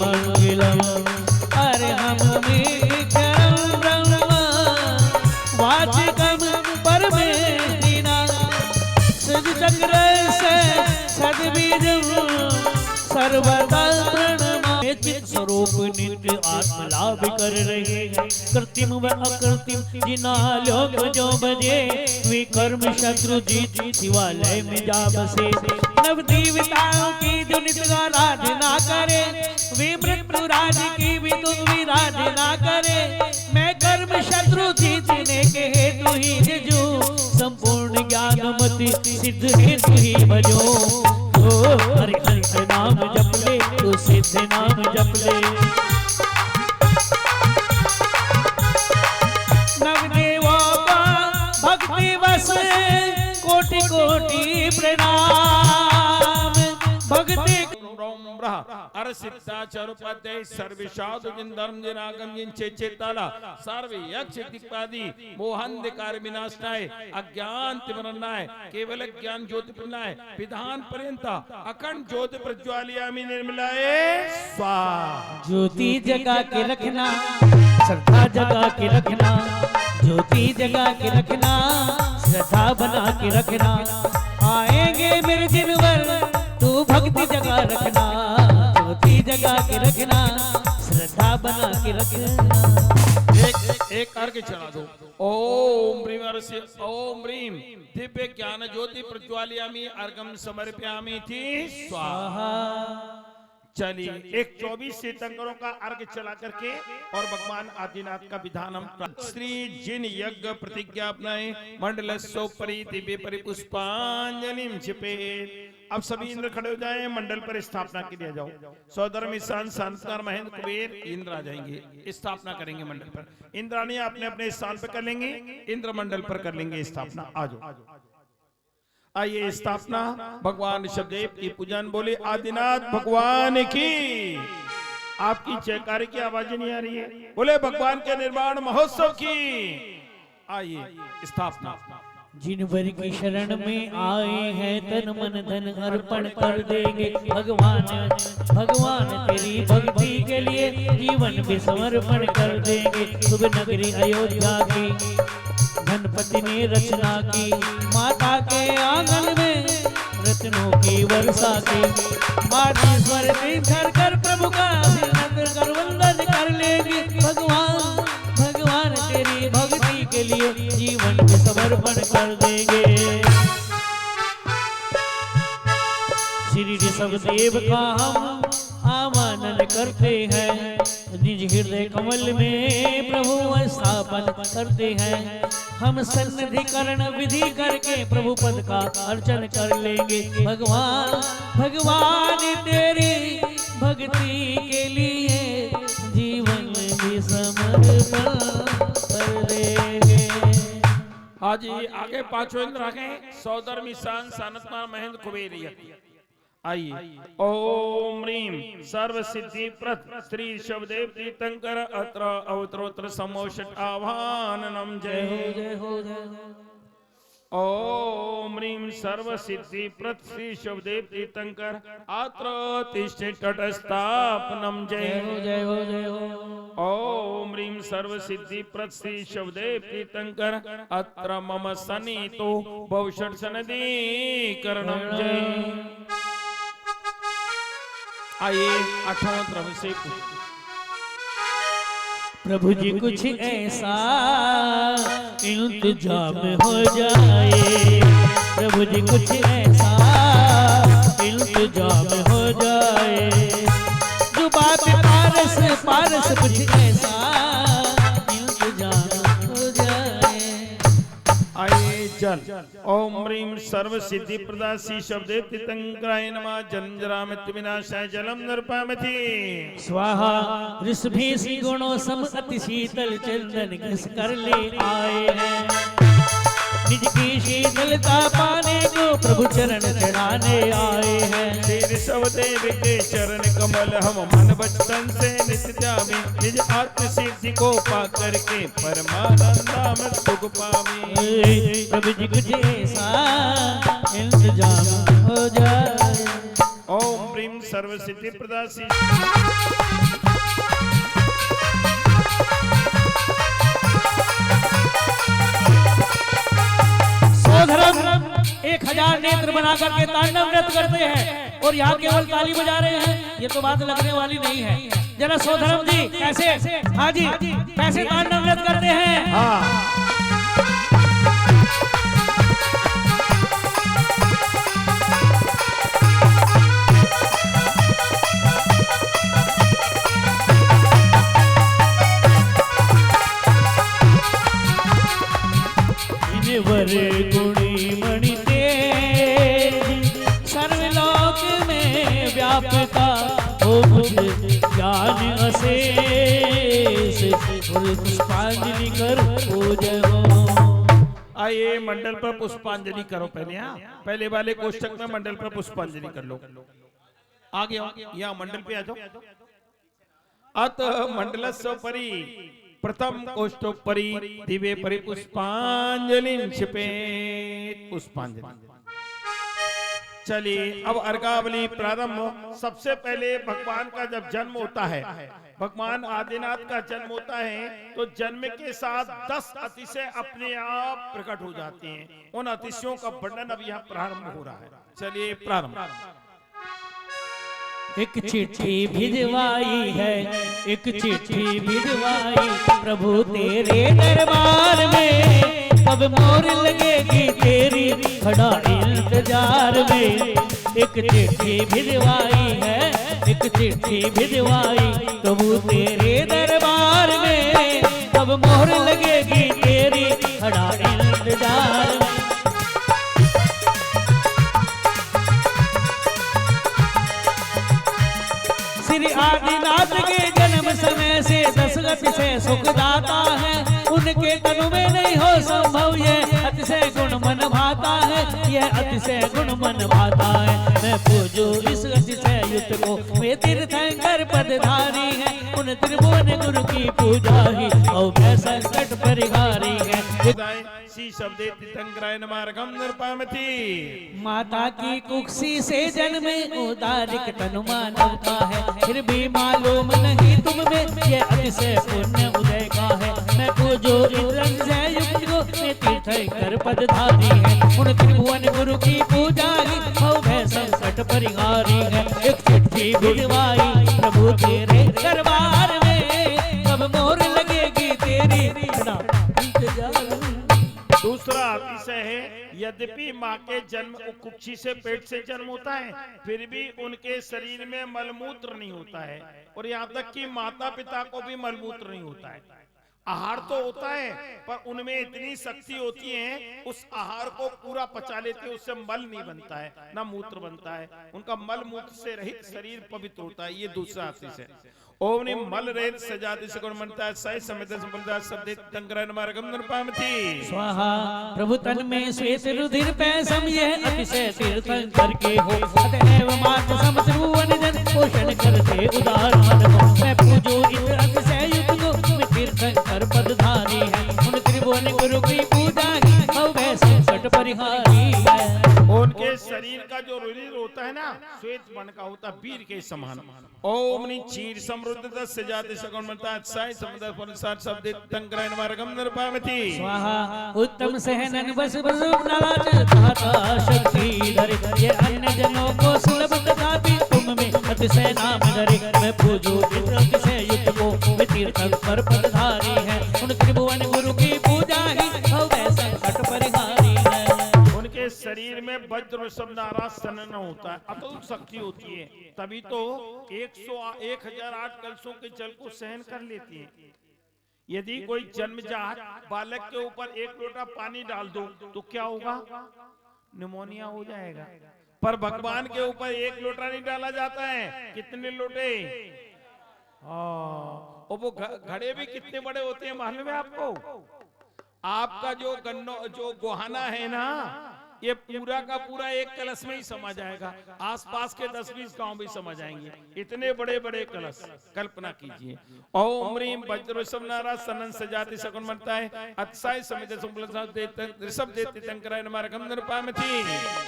मंगलम अरहम मेघरम ब्रह्म वाचिकम परमेष्ठिना सदचक्र सदबीजम सर्वदा प्रणमा चित स्वरूप नित्य आत्म लाभ कर रहे हैं कृत्रिम व अकृत्रिम जिना लोग जो बजे वे कर्म शत्रु जीत शिवालय में जा बसे नव देवताओं की जो नित्य आराधना करे वे मृत्यु राज की भी तुम आराधना करे मैं कर्म शत्रु जीतने के हेतु ही जो संपूर्ण ज्ञानमति सिद्ध हेतु ही भजो हरि हंस नाम जप ले तो सिद्ध नाम जप ले नवदेवों का भक्ति बस कोटि कोटि प्रणाम भक्ति अर सिद्धाचार्योपाध्याय सर्विषादुजिंदर्म जिनागम जिनचे चेताला सर्वे यक्ष दिक्पादी मोहंधकार विनाशनाय अज्ञान तिमरनाय केवल ज्ञान ज्योति प्रनाय विधान पर्यंत अखंड ज्योति प्रज्वालयामि निर्मलाय स्वाहा ज्योति जगा के रखना श्रद्धा जगा के रखना ज्योति जगा के रखना श्रद्धा बना के रखना आएंगे मेरे दिनवर तू भक्ति जगा रखना ज्योति जगा के रखना श्रद्धा बना के रखना एक करके चला दो ओम ह्रीं ओम ह्रीं दिव्य ज्ञान ज्योति प्रज्वालयामि अर्घम समर्पयामि थी स्वाहा चलिए एक 24 तीर्थंकरों का अर्घ चला करके और भगवान आदिनाथ का विधान हम श्री जिन यज्ञ प्रतिज्ञा अपनाए मंडल सोपरी दिव्य परिपुष्पांजलिम छिपे अब सभी इंद्र खड़े हो जाएं मंडल पर स्थापना के लिए जाओ सौधर्म ईशान शांतकार महेंद्र कुबेर इंद्र आ जाएंगे स्थापना करेंगे मंडल पर इंद्राणी अपने अपने स्थान पर कर लेंगे इंद्र मंडल पर कर लेंगे स्थापना आ जाओ आइए स्थापना भगवान ऋषभदेव की पूजन बोले आदिनाथ भगवान की आपकी जयकारी की आवाज नहीं आ रही है बोले भगवान के निर्माण महोत्सव की आइए स्थापना जिन वर की शरण में आए हैं तन मन धन अर्पण कर देंगे भगवान भगवान तेरी भक्ति के लिए जीवन भी समर्पण कर देंगे शुभ नगरी अयोध्या की गणपति ने रचना की माता के आंगन में रत्नों की वर्षा की माटी स्वर धर कर प्रभु का अभिनंदन कर वंदन कर लेगी भगवान भगवान तेरी भक्ति के लिए जीवन में समर्पण कर देंगे श्री ऋषभदेव का हम आवाहन करते हैं निज हृदय कमल में प्रभु स्थापन करते हैं हम सन्निधिकरण विधि करके प्रभु पद का अर्चन कर लेंगे भगवान भगवान तेरी भक्ति के लिए जीवन भी समर्पण कर देंगे आज आगे पांचों इंद्र आगे सौधर्म ईशान शांतकार महेंद्र कुबेर आइए ओम ह्रीं सर्व सिद्धि प्रद श्री ऋषभदेव तीर्थंकर अत्र अवतरोत्र समोषट आवाहनम जय हो जय हो जय ओम ह्रीं सर्व सिद्धि प्रद श्री ऋषभदेव तीर्थंकर अत्र तिष्ठित तटस्थापनम जय हो जय हो जय हो ओम ह्रीं सर्व सिद्धि प्रद श्री ऋषभदेव तीर्थंकर अत्र मम सनितो बहुषट सनदीकरणम जय आइए 8वां क्रम से प्रभु जी कुछ ऐसा इंतजाम हो जाए, प्रभु जी कुछ ऐसा इंतजाम हो जाए, जो बात पारस पारस कुछ ऐसा इंतजाम हो जाए। आइए जल ओम ह्रीं सर्व सिद्धि प्रदा सी शब्दे तितंकराय नमः जन्मजरा मृत्यु विनाशाय जलम नर्पामति स्वाहा ऋषभि गुणों सम अति शीतल चंदन घस कर ले आए हैं, निज की शीतलता पाने को प्रभु चरण चढ़ाने आए हैं। श्री सवदेव के चरण कमल हम मन बचपन से नित्य जावे, निज आत्म सिद्धि को पा करके परमानंद सुख पावे। प्रभु जी कुछ ऐसा इंतजाम हो जाए। ओम ह्रीं सर्व सिद्धि प्रदा सी धर्म 1000 नेत्र बना करके तांडव नृत्य करते हैं और यहाँ केवल ताली बजा रहे हैं, ये तो बात लगने वाली नहीं है। जरा सोधर्म जी कैसे, हाँ जी कैसे तांडव नृत्य करते हैं? हाँ वर गुणी मणि तेज सर्वलोक में व्यापका हो मुझे ज्ञान अशेष और पुष्पांजलि कर पूजो। आइए मंडल पर पुष्पांजलि करो पहले। पहले वाले कोष्ठक में मंडल पर पुष्पांजलि कर लो। आगे यहाँ मंडल पे आ जाओ। अत मंडलस्व परि प्रथम कोष्ठोपरि दिव्य परि पुष्पांजलि क्षिपेत। पुष्पांजलि चलिए अब अर्घावली प्रारंभ। सबसे पहले भगवान का जब जन्म होता है, भगवान आदिनाथ का जन्म होता है, तो जन्म के साथ 10 अतिशय अपने आप प्रकट हो जाते हैं। उन अतिशयों का वर्णन अब यहाँ प्रारंभ हो रहा है। चलिए प्रारंभ। एक चिट्ठी भिजवाई है, एक चिट्ठी भिजवाई प्रभु तेरे दरबार में, कब मोर लगेगी तेरी खड़ा इंतजार में। एक चिट्ठी भिजवाई है, एक चिट्ठी भिजवाई प्रभु तेरे दरबार में, कब मोर लगेगी तेरी खड़ा इंतजार में। श्री आदिनाथ के जन्म समय से दशरथ से सुखदाता है, उनके तनु में नहीं हो संभव ये अतिशय गुण मन भाता है, यह अतिशय गुण मन भाता है। मैं पूजू इस अतिशय युक्त को, वे तीर्थंकर पदधारी है, उन त्रिभुवन गुरु की पूजा ही और मैं संकट परिहारी है। शब्दे तीर्थंकराय नमः अर्घं नृपामति। माता की कुक्षी से जन्मे उदारिक तनु मानवता है, फिर भी मालूम नहीं तुम में ये अतिशय पुण्य उदय का है। मैं पूजो इंद्रंजय युक्त को, मैं तीर्थंकर पदधारी है, उन त्रिभुवन गुरु की पूजा ही भय संकट परिहारी है। एक चिट्ठी भिजवाई प्रभु तेरे दरबार में, कब मोर लगेगी तेरी इंतजार। दूसरा अतिशय है, यद्यपि माँ के जन्म कुक्षी से पेट से जन्म होता है, फिर भी उनके शरीर में मलमूत्र नहीं होता है, और यहाँ तक कि माता पिता को भी मलमूत्र नहीं होता है। आहार तो होता है, पर उनमें इतनी शक्ति होती है, उस आहार को पूरा पचा लेते, उससे मल नहीं बनता है, ना मूत्र बनता है। उनका मल मूत्र से रहित शरीर पवित्र होता है। ये दूसरा अतिशय। ओम ने मल रहित सजाति से गुण बनता है, सही समित संपदा शब्द तीर्थंकराय नमः अर्घं नृपामति। स्वाहा प्रभु तन में श्वेत रुधिर पैसम यह अतिशय तीर्थंकर के हो, अतएव मात सम त्रिभुवन जन पोषण करते उदार मानव। मैं पूजो इंद्र अतिशय युक्त को, मैं तीर्थंकर पदधारी है, उन त्रिभुवन गुरु की पूजा ही भय संकट परिहारी है। उनके शरीर का जो रुधिर होता है ना, श्वेत वर्ण का होता, वीर के समान। ओम नि चीर समृद्ध दस जाति सगुण बनता है, साई समुद्र पुरसार शब्द तीर्थंकराय नमः अर्घं नृपामति। स्वाहा उत्तम सहनन बस बस नाच धाता शक्ति धर, ये अन्य जनों को सुलभ तथापि तुम तुम में अतिशय नाम धरे मैं पूजू इंद्र अतिशय युक्त को वे तीर्थंकर पदधारी है उन त्रिभुवन गुरु की पूजा ही भव्य संकट परिहारी है। उनके शरीर में वज्र वृषभ नाराज सनन होता है, अतुल शक्ति होती है, तभी तो 1008 कलशों के जल को सहन कर लेती है। यदि कोई जन्मजात बालक के ऊपर 1 लोटा पानी डाल दो तो क्या होगा? निमोनिया हो जाएगा। पर भगवान के ऊपर 1 लोटा नहीं डाला जाता है, कितने लोटे? और वो घड़े भी कितने बड़े होते हैं मालूम है आपको? आपका जो गोहाना है ना, ये पूरा का पूरा 1 कलश में ही समा जाएगा, आसपास के 10-20 गांव भी समा जाएंगे, इतने बड़े बड़े कलश। कल्पना कीजिए। ओम ह्रीम वज्र वृषभ नाराज सनन सजाति सगुन मनता है अत्साय समित ऋषभ देते तंकराय नमः नृपामति।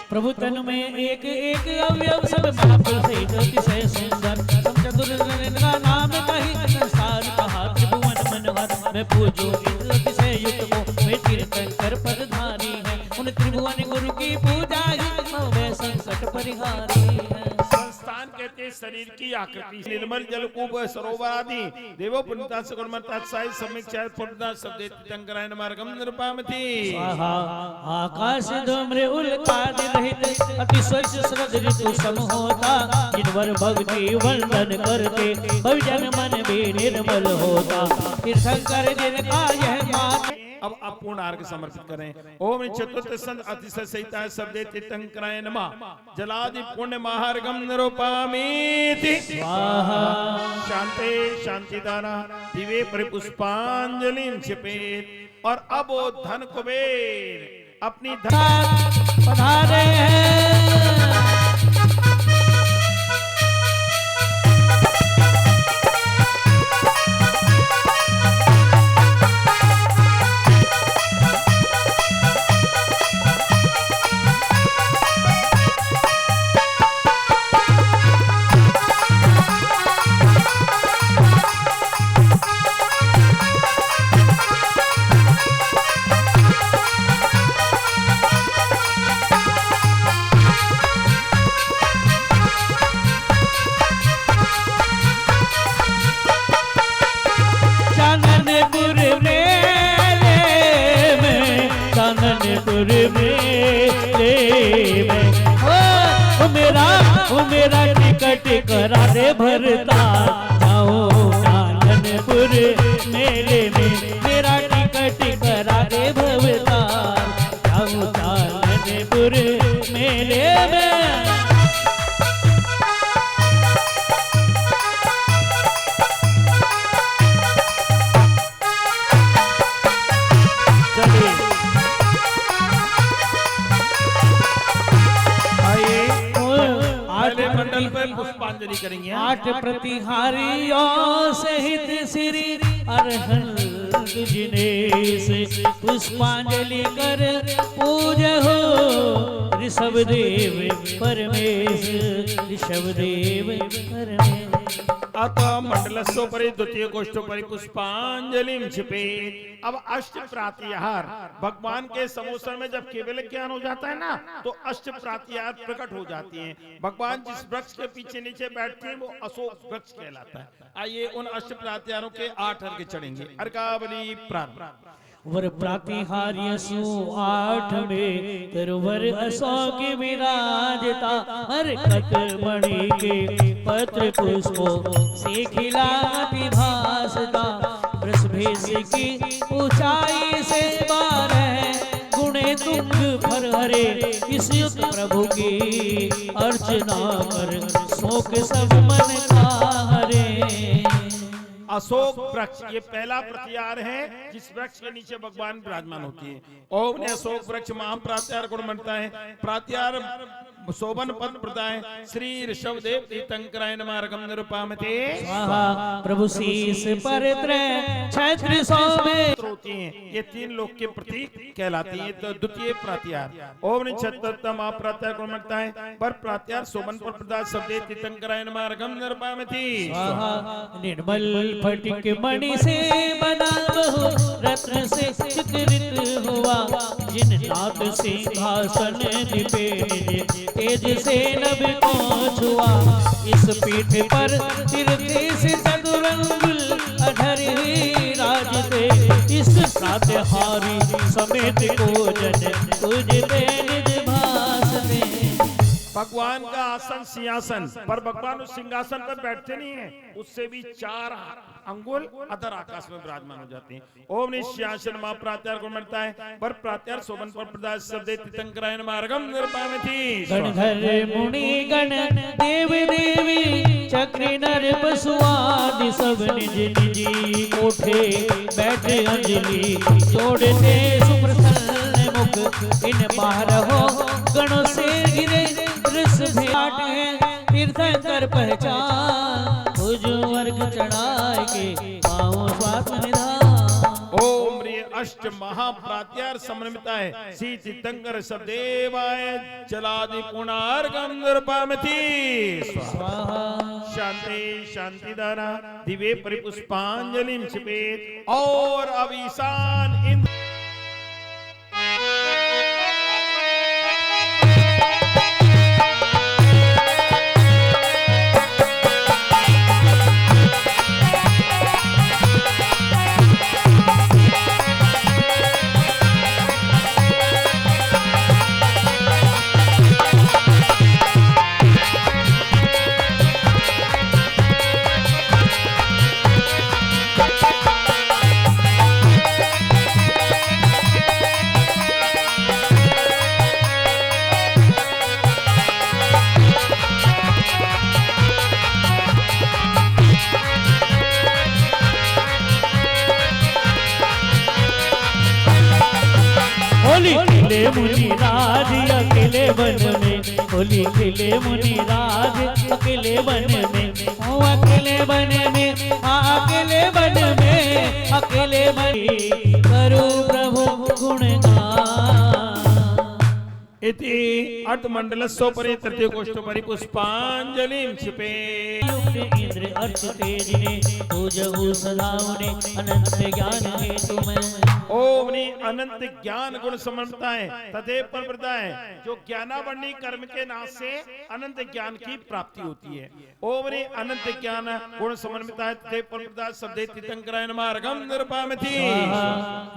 प्रभु तन में एक एक अवयव सब महापुर से अतिशय सुंदर समचतुर का नाम कही संसार कहा त्रिभुवन मनोहर मैं पूजो इंद्र अतिशय युक्त को वे तीर्थंकर पदधारी है उन त्रिभुवन गुरु की पूजा ही भव्य संकट परिहारी है। संस्थान कहते हैं शरीर की आकृति, निर्मल जल कूप सरोवर आदि देवो पुण्यता से गुणमता साई सम्यक चाय पुण्यता शब्द तंकराय नमः नृपामति। स्वाहा आकाश धूम्र उल्कादि रहित अति स्वच्छ श्रद्ध ऋतु सम होता जिनवर भक्ति वंदन करके भवजन मन भी निर्मल होता तीर्थंकर जिनका यह मान। अब आप पूर्ण अर्घ समर्पित करें। ओम चतुर्थ संत अतिशय सहिता शब्दे तीर्थंकराय नमः जलादि पुण्य महार्घम निरूपामीति। स्वाहा शांते शांति दाना दिवे परिपुष्पांजलि क्षिपेत। और अब वो धन कुबेर अपनी पधारे हैं। मेरा टिकट करा दे भरता जाओ काननपुर मेले में मेरा टिकट करा दे भरता जाओ काननपुर मेले में। पुष्पांजलि करेंगे। 8 प्रतिहारियों सहित श्री अरहंत जिनेश पुष्पांजलि कर पूज हो ऋषभदेव परमेश ऋषभदेव परमेश। अतः मंडलस्योपरि द्वितीय गोष्ठोपरि पुष्पांजलि क्षिपेत। अब अष्ट प्रातिहार भगवान के समोसन में जब केवल ज्ञान हो जाता है ना तो अष्ट प्रातिहार प्रकट हो जाती हैं। भगवान जिस वृक्ष के पीछे नीचे बैठते हैं वो अशोक वृक्ष कहलाता है। आइए उन अष्ट प्रातिहारों के 8 अर्घ चढ़ेंगे। अर्घावली प्रारंभ। वर प्रातिहार्य सु 8 में तिरुवर अशोक विराजता हर कटमणि के पत्र पुष्पों से खिलाती भासता वृषभेश की ऊंचाई से 12 गुणे तुंग पर हरे इस युक्त प्रभु की अर्चना कर शोक सब मन का हरे। अशोक वृक्ष ये पहला प्रतिहार है जिस वृक्ष के नीचे भगवान विराजमान होती है। ओम ने अशोक वृक्ष महाम प्रात्यार गुण बनता है। प्रात्यार शोभन पद प्रदाय श्री ऋषभदेव तीर्थंकराय नमः निरूपामते। स्वाहा प्रभु शीस पर छत्र शोभे होती हैं। ये 3 लोक के प्रतीक कहलाती हैं। तो द्वितीय प्रात्यार ओम ने छत्रतम प्रात्यार गुण बनता है। पर प्रात्यार शोभन पद प्रदाय शब्दे तीर्थंकराय नमः निरूपामते। स्वाहा निर्मल फटिक मणि से बना बहु रत्न से चित्रित हुआ जिन नाथ सिंहासन निपे तेज से नभ को छुआ इस पीठ पर तिरते से सदुरंगुल अधर ही राज दे इस प्रातहारी समेत को जन तुझ पे निज भास दे। भगवान का आसन सिंहासन पर भगवान उस सिंहासन पर बैठते नहीं है, उससे भी 4 अंगुल अधर आकाश में विराजमान हो जाते हैं। ओम निश्यासन मा प्रात्यार को मिलता है पर प्रात्यार शोभन पर प्रदाय शब्दे तीर्थंकरायण मार्गम निर्पामिति। गणधर मुनि गण देव देवी चक्र नर पशुआदि सब निज निजी कोठे बैठे अंजलि जोड़ते सुप्रसन्न मुख इन बाहर हो गणों से गिरे रस भेंट है तीर्थंकर पहचान तुझ वर्ग चढ़ाए के पाओ स्वात्म निधान। ओम रे अष्ट महाप्रात्यार समन्विता है श्री तीर्थंकर शब्देवाय जलादि पुनार्गम निर्पामिति। शांति शांति दाना दिव्य परिपुष्पांजलिं छिपेत और अभिशान इंद्र खिले मुनि राज अकेले वन में होली खिले मुनि राज अकेले वन में ओ अकेले वन में अकेले वन में अकेले वन करो प्रभु गुणगान। इति अर्धमंडलस्योपरि तृतीय कोष्ठोपरि पुष्पांजलिं क्षिपेत्। इंद्र अर्च तेज ने पूजहु सदा उन्हें अनंत ज्ञान हेतु में। ओम ने अनंत ज्ञान गुण समन्विता है तदेव परवृता है जो ज्ञानावरणी कर्म के नाश से अनंत ज्ञान की प्राप्ति होती है। ओम ने अनंत ज्ञान गुण समन्विता है तदेव परवृता शब्दे तीर्थंकरायण मार्गम निर्पामिति।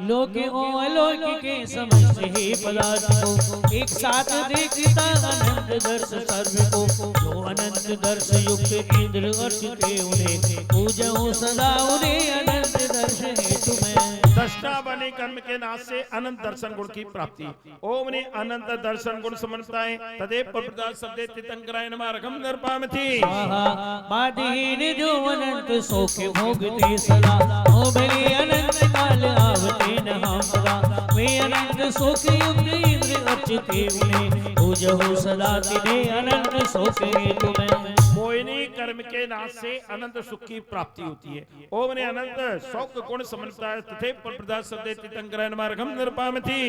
लोके ओ अलौकिके समस्त ही पदार्थ को एक साथ देखता अनंत दर्श सर्व को जो अनंत दर्श युक्त इंद्र अर्चिते उन्हें पूजो सदा उन्हें अनंत दर्श हेतु में। दर्शना बने कर्म के नाश से अनंत दर्शन गुण की प्राप्ति। ओम ने अनंत दर्शन गुण समन्विता है तदेव परवृता शब्दे तीर्थंकरायण मार्गम निर्पामिति। बाधीन जो अनंत सुख भोगते सदा ओ बलि अनंत काल आवते न सदा वे अनंत सुख युक्त इंद्र अर्चिते उन्हें पूजो सदा तिन्हें अनंत सुख हेतु में। मोहिनी कर्म के नाश से अनंत सुख की प्राप्ति होती है। ओम ने अनंत शौक गुण समन्विता है तथे परवृता शब्दे तीर्थंकरायण मार्गम निर्पामिति।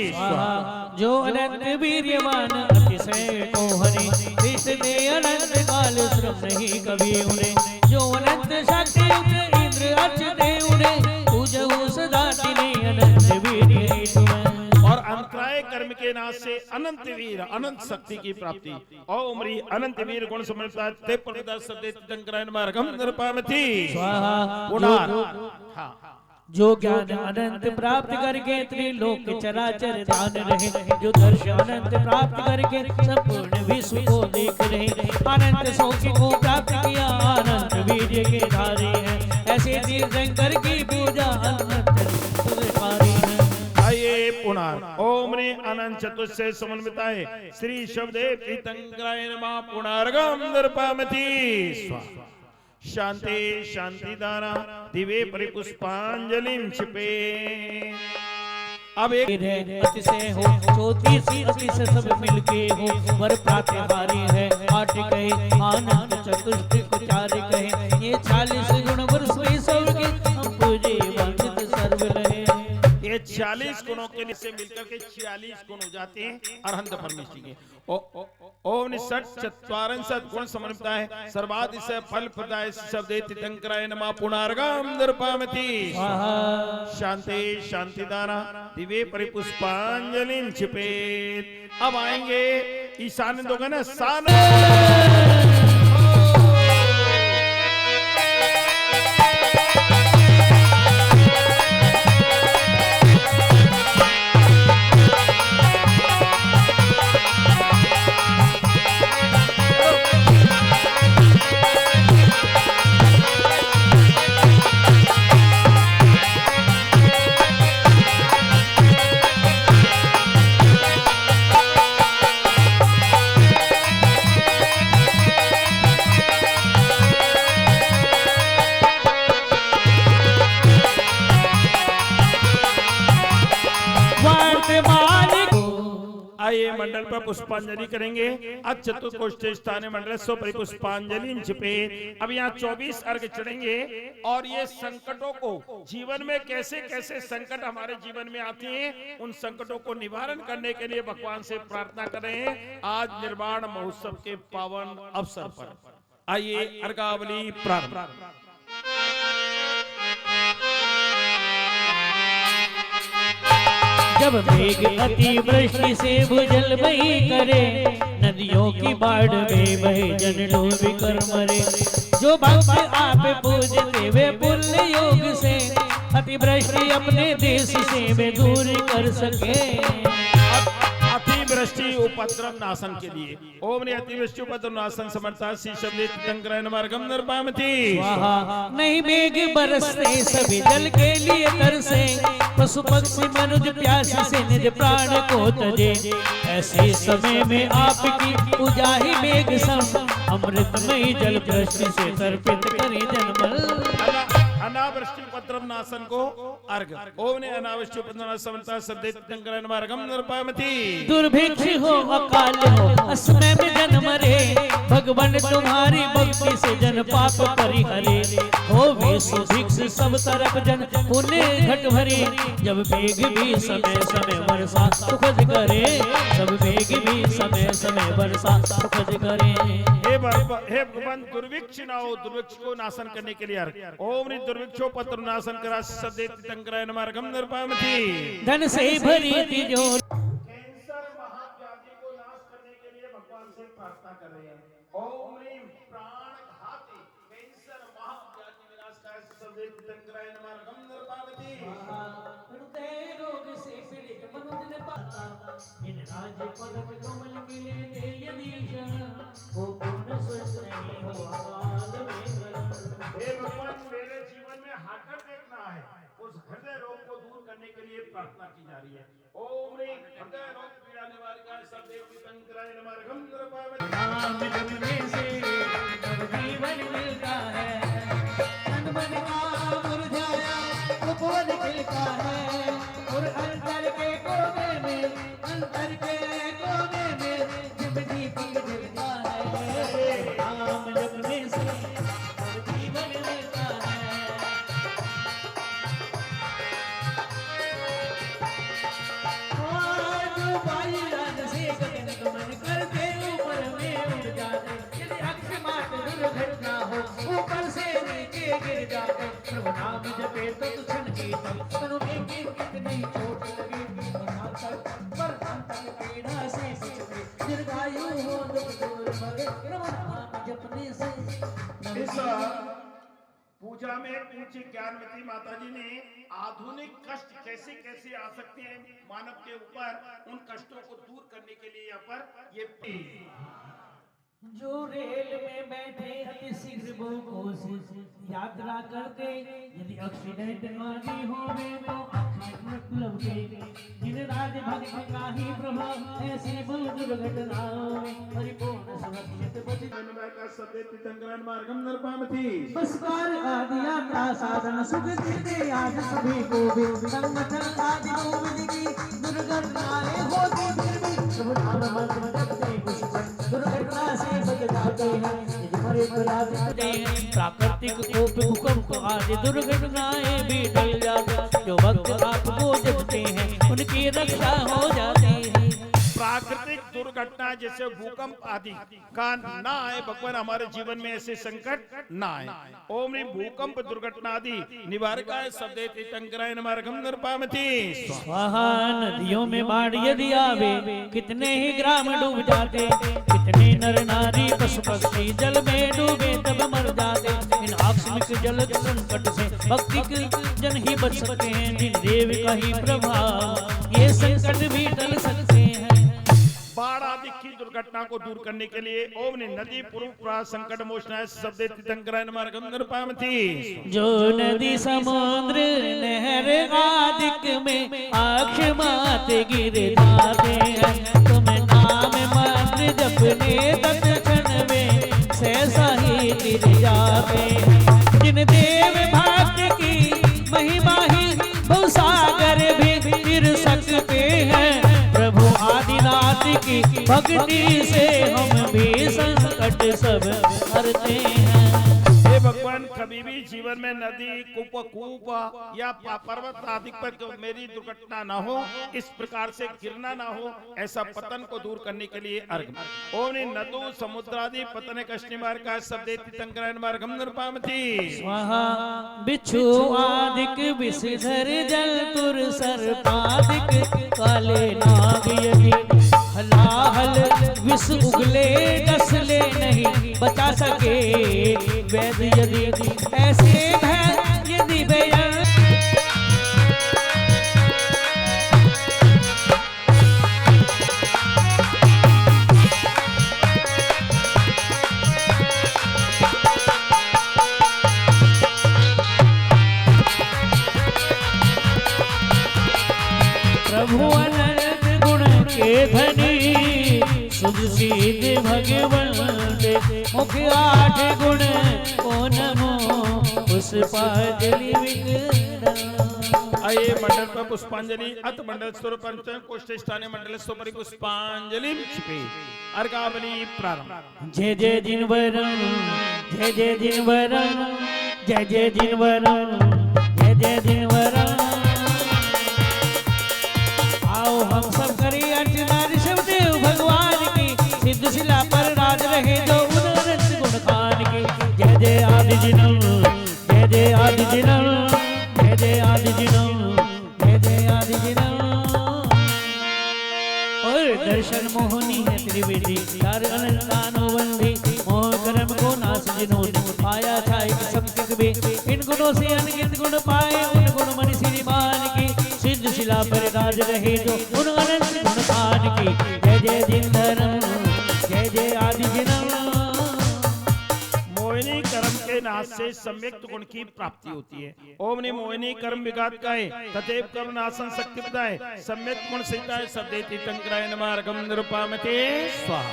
जो अनंत वीर्यवान अतिशय को हरि कृष्ण ने अनंत काल श्रम नहीं कभी उन्हें जो अनंत शक्ति युक्त इंद्र अर्चिते उन्हें पूजो सदा तिन्हें अनंत वीर्य हेतु में। और अंतराय कर्म के नाश से अनंत वीर अनंत शक्ति की प्राप्ति। ओम री अनंत वीर गुण समन्विता ते परवृता शब्दे तीर्थंकरायण मार्गम निर्पामिति। जो ज्ञान अनंत प्राप्त करके त्रिलोक चराचर ध्यान रहे जो दर्श अनंत प्राप्त करके संपूर्ण विश्व को देख रहे अनंत सुख को प्राप्त किया अनंत वीर्य के धारी है ऐसे तीर्थंकर की पूजा अनंत सुखकारी है। आइए पुनः ओम ने अनंत चतुष्षय समन्विता है श्री शब्दे तीर्थंकरायण मा पुनर्गम निर्पामिति। शांति शांति दाना दिव्य परिपुष्पांजलिं छिपेत्। अब एक अतिशय हो चौतीस अतिशय सब मिलके हो वर प्रातिहारी है आठ कहे आनंद चतुष्ट चार कहे ये 40 गुण वर्ष में सब के हम पूजे वंदित सर्व लहे। ये 46 गुणों के लिए से मिलकर के 46 गुण हो जाते हैं अरहंत परमेश्वरी के। ओम निषट चत्वारिंशत् गुण समन्विता है सर्वादिश फल प्रदाय शब्देति शंकराय नमः पुनर्गम नृपामति शांति शांति दाना दिव्य परिपुष्पांजलिं छिपेत। अब आएंगे ईशान दोगे ना सान मंडल पर पुष्पांजलि करेंगे। अब चतुर्कोष्ठ स्थान मंडल सो परिपुष्पांजलि छिपे। अब यहाँ 24 अर्घ चढ़ेंगे और ये संकटों को जीवन में कैसे कैसे संकट हमारे जीवन में आते हैं उन संकटों को निवारण करने के लिए भगवान से प्रार्थना करें आज निर्वाण महोत्सव के पावन अवसर पर। आइए अर्घावली प्रारंभ। जब मेघ अति वृष्टि से भूजल बही करे नदियों की बाढ़ में बहे जन डूब कर मरे। जो भक्त आप पूजते वे पुण्य योग से अतिवृष्टि अपने देश से वे दूर कर सके। अतिवृष्टि उपद्रव नाशन के लिए ओम ने अतिवृष्टि उपद्रव नाशन समर्था सी शब्द शंकराय नमः नृपामति। नहीं मेघ बरसते सभी जल के लिए तरसे पशु पक्षी मनुष्य प्यास से निज प्राण को तजे। ऐसे समय में आपकी पूजा ही मेघ सम अमृतमयी जल वृष्टि से तर्पित करी जनमल। अनावृष्टि उपद्रव नाशन को अर्घ ओम ने अनावृष्टि उपद्रव नाशन शब्द शंकराय नमः नृपामति। दुर्भिक्ष हो अकाल हो असमय में जन मरे भगवान तुम्हारी भक्ति से जन पाप परिहरे। हो वे सुभिक्ष सब तरफ जन पुण्य घट भरे। जब मेघ भी समय समय वर्षा सुखद करे जब मेघ भी समय समय वर्षा सुखद करे। हे भगवान दुर्भिक्ष ना हो दुर्भिक्ष को नाशन करने के लिए अर्घ ओम ने दुर्भिक्षो पत्र नाशन करा सदेत शंकराय नमः नृपामति। धन से भरी तिजोरी कैंसर महाव्याधि को नाश करने के लिए भगवान से प्रार्थना कर रहे हैं। ओम ह्रीं प्राणघाती कैंसर महाव्याधि विनाशकाय सदेत शंकराय नमः नृपामति। हृदय रोग से पीड़ित मनुष्य ने पाता इन राज्य पद कमल मिले दे यदि वो पूर्ण स्वस्थ नहीं हो अकाल में हे भगवान मेरे जीवन में हार्ट देखना है उस हृदय रोग को दूर करने के लिए प्रार्थना की जा रही है। ओम ह्रीं हृदय रोग पीड़ा निवारकाय सदेव शंकराय नमः नृपामति। नाम जपने से जीवन मिलता है तन मन का मुरझाया तो फूल खिलता है और अंतर के कोने में अंतर के कोने में जब दीपक जलता है। नाम जपने से जीवन मिलता है। आज बाई रात से गगन करते ऊपर में उड़ जाते यदि अकस्मात दुर्घटना हो ऊपर से नीचे गिर जाते प्रभु नाम जपे तो क्षण की तनु में कितनी चोट लगे पर अंतर पीड़ा से बचते दीर्घायु हो दुख दूर भगे प्रभु नाम जपने से। इस पूजा में पूज्य ज्ञानवती माता जी ने आधुनिक कष्ट कैसे कैसे आ सकते हैं मानव के ऊपर उन कष्टों को दूर करने के लिए यहाँ पर ये जो रेल में बैठे अति शीघ्र बहु यात्रा करते यदि एक्सीडेंट आदि होवे तो मतलब जिन राज भक्त का ही प्रभाव ऐसी बहु दुर्घटनाओं में परिपूर्ण सुरक्षित बच का सदेत शंकराय नमः नृपामति। बस कार आदि यात्रा साधन सुख देते आज सभी को भी संगठन आदि गोविंद की दुर्घटनाएं होती फिर भी शुभ नाम मंत्र जपते कुछ दुर्घटना से बच जाते हैं। मरे जाते हैं। प्राकृतिक कोप भूकंप आदि दुर्घटनाएं भी टल जाती। जो भक्त आपको जपते हैं उनकी रक्षा हो जाती है। प्राकृतिक दुर्घटना जैसे भूकंप आदि का ना आए भगवान, हमारे जीवन में ऐसे संकट ना आए। ओम ह्रीं भूकंप दुर्घटना आदि निवारकाय शब्दे तीर्थंकराय नमः नृपामति स्वाहा। नदियों में बाढ़ यदि आवे कितने ही ग्राम डूब जाते। कितने नर नारी पशु पक्षी जल में डूबे तब मर जाते। इन आकस्मिक जल संकट से भक्ति के जन ही बच सकते हैं। जिन देव का ही प्रभाव ये संकट भी टल सकते हैं। बाढ़ आदि की दुर्घटना को दूर करने के लिए ओम ने नदी पूर्व संकट मोचनाय शब्दे तीर्थंकराय नमः नृपामति। जो नदी समुद्र नहर आदि में अक्षमात गिर जाते हैं। तुम नाम मंत्र जपने तत्क्षण में सहसा ही गिर जाते हैं। जिन देव भक्त की महिमा ही भवसागर भी गिर सकते हैं। प्रभु आदिनाथ की भक्ति से हम भी संकट सब हरते हैं। हे भगवान, कभी भी जीवन में नदी कूप या पर्वत आदि पर मेरी दुर्घटना ना हो, इस प्रकार से गिरना ना हो, ऐसा पतन को दूर करने के लिए अर्घ। ओम नदु समुद्र आदि पतन कष्ट निवारकाय शब्दे तीर्थंकराय नमः नृपामति स्वाहा। बिच्छू आदिक विषधर जल तुर सर्पादिक काले नाग यदि हलाहल विष उगले डसले नहीं बचा सके। वैद यदि ऐसे है यदि बेअन प्रभु अनंत गुण के धनी सुध सीध भगवंत। मुख 8 गुण को नमो पुष्पांजलि विग्रह। आये मंडल पर पुष्पांजलि अत मंडल स्वर पंचम कोष्ठ स्थाने मंडल स्वपरि पुष्पांजलि छिपे अर्घावली प्रारंभ। जय जय जिनवरम जय जय जिनवरम जय जय जिनवरम जय जय जिनवरम। आओ हम सब करें अर्चना ऋषभदेव भगवान की। सिद्ध शिला पर राज रहे जो उन्नत गुण खान की। जय जय आदि जिनम जय जय आदि जिनम जय जय आदि जिनम जय जय आदि जिनम। और दर्शन मोहनी है त्रिवेदी चार अनंतानुबंधी। मोह कर्म को नाश जिन्होंने पाया था एक सबके बे। इन गुणों से अनगिनत गुण पाए उन गुण मणि श्रीमान की। सिद्ध शिला पर राज रहे जो उन अनंत गुण खान की। जय जय जिनधरम जय जय आदि जिनम। मोहिनी कर्म के नाश से सम्यक गुण की प्राप्ति होती है। ओम ने मोहिनी कर्म विघात गाये तथैव कर्म नाशन शक्ति प्रदाय सम्यक गुण सिद्धाय शब्दे तीर्थंकराय नमः नृपामते स्वाहा।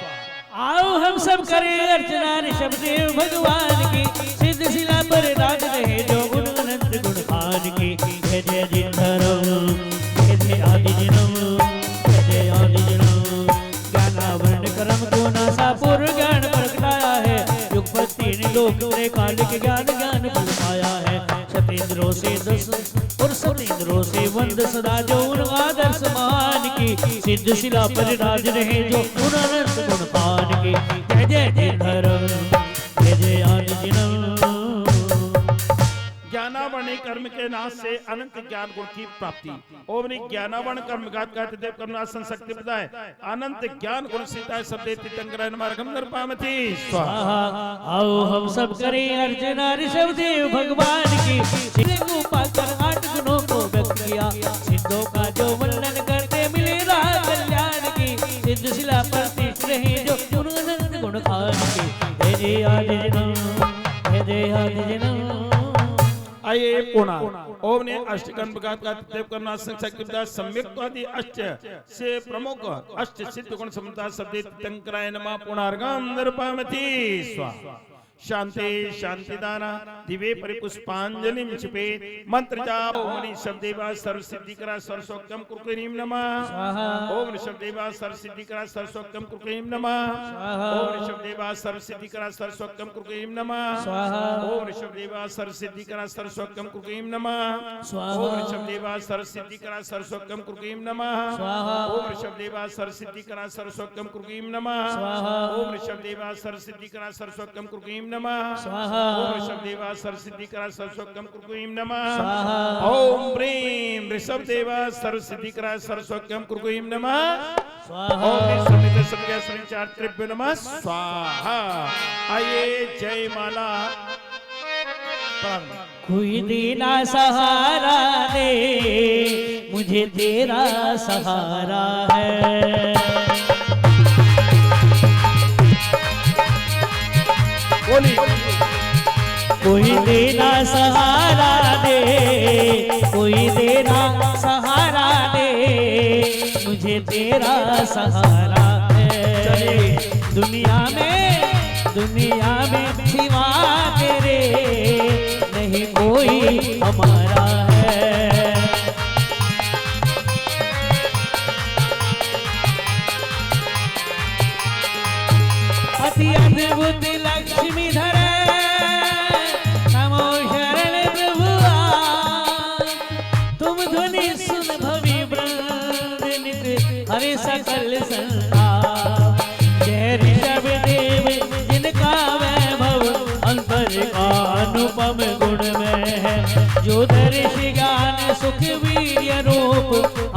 आओ हम सब करें अर्चना ऋषभदेव भगवान की। सिद्ध शिला पर राज रहे जो गुण अनंत गुण खान की। जय जय जिनधरम जय जय आदि जिनम जय जय आदि जिनम। ज्ञानावरण कर्म को नासा पूर्व ज्ञान प्रगटाया है। युगपति ने लोक रे काल के ज्ञान ज्ञान बल पाया है। सतेंद्रों से 10 और सतेंद्रों से वंद सदा जो उन आदर्श मान की। सिद्ध शिला पर राज रहे जो उन अनंत गुण खान की। जय जय जिनधरम जय जय आदि जिनम। ज्ञानावरणी कर्म के नाश से अनंत ज्ञान गुण की प्राप्ति। ओम ने ज्ञानावरण कर्म विघात गाये तथैव कर्म नाशन शक्ति प्रदाय अनंत ज्ञान गुण सिद्धाय शब्दे तीर्थंकराय नमः नृपामति स्वाहा। आओ हम सब करें अर्चना ऋषभदेव भगवान की। सिद्ध को पाकर 8 गुणों को व्यक्त किया। सिद्धों का जो वर्णन करते मिले राह कल्याण की। सिद्ध शिला पर स्थित रहे जो गुण अनंत गुण खान की। जय जय आदि जिनम जय जय आदि जिनम। आइए पुना ओम ने अष्टकर्म विघात का तथैव कर्म नाशन शक्ति प्रदाय सम्यक आदि अष्ट से प्रमुख अष्ट सिद्ध गुण समता शब्दे तीर्थंकराय नमः पुनर्गम नृपामति स्वाहा। शांति शांति दाना दिवे परिपुष्पांजलि छिपे मंत्र जाप ओम शब्देवा सर्व सिद्धि करा सर्वोक्तम कुरकुरीम नमः। ओम ऋषभदेवा सर्वसिद्धिकरा सर्वस्वक्यम कुर्कीम नमः। ओम ऋषभदेवा सर्वसिद्धिकरा सर्वस्वक्यम कुर्कीम नमः। ओम ऋषभदेवा सर्वसिद्धिकरा सर्वस्वक्यम कुर्कीम नमः। ओम ऋषभदेवा सर्वसिद्धिकरा सर्वस्वक्यम कुर्कीम नमः। ओम ऋषभदेवा सर्वसिद्धिकरा सर्वस्वक्यम कुर्कीम नमः। ओम ऋषभदेवा सर्वसिद्धिकरा सर्वस्वक्यम कुर्कीम नमः। ओम ऋषभदेवा सर्वसिद्धिकरा सर्वस्वक्यम कुर्कीम नमः। ओम ह्रीं ऋषभदेवा सर्वसिद्धिकरा सर्वस्वक्यम कुर्कीम नमः। ओम समित सत्य संचात्रिभ्यो नमः स्वाहा। आइए जय माला। कोई देना सहारा दे, मुझे तेरा सहारा है। बोली कोई देना सहारा दे, कोई देना सहारा दे, मुझे तेरा सहारा है। दुनिया में सिवा तेरे नहीं कोई हमारा है। अति अद्भुत लक्ष्मीधर नमो शरण प्रभुआ। तुम धुनि सुन भवि वृंद नित हरे सकल संताप। जय ऋषभ देव जिनका वैभव अंतर का अनुपम गुण में है। जो दर्श ज्ञान सुख वीर्य रूप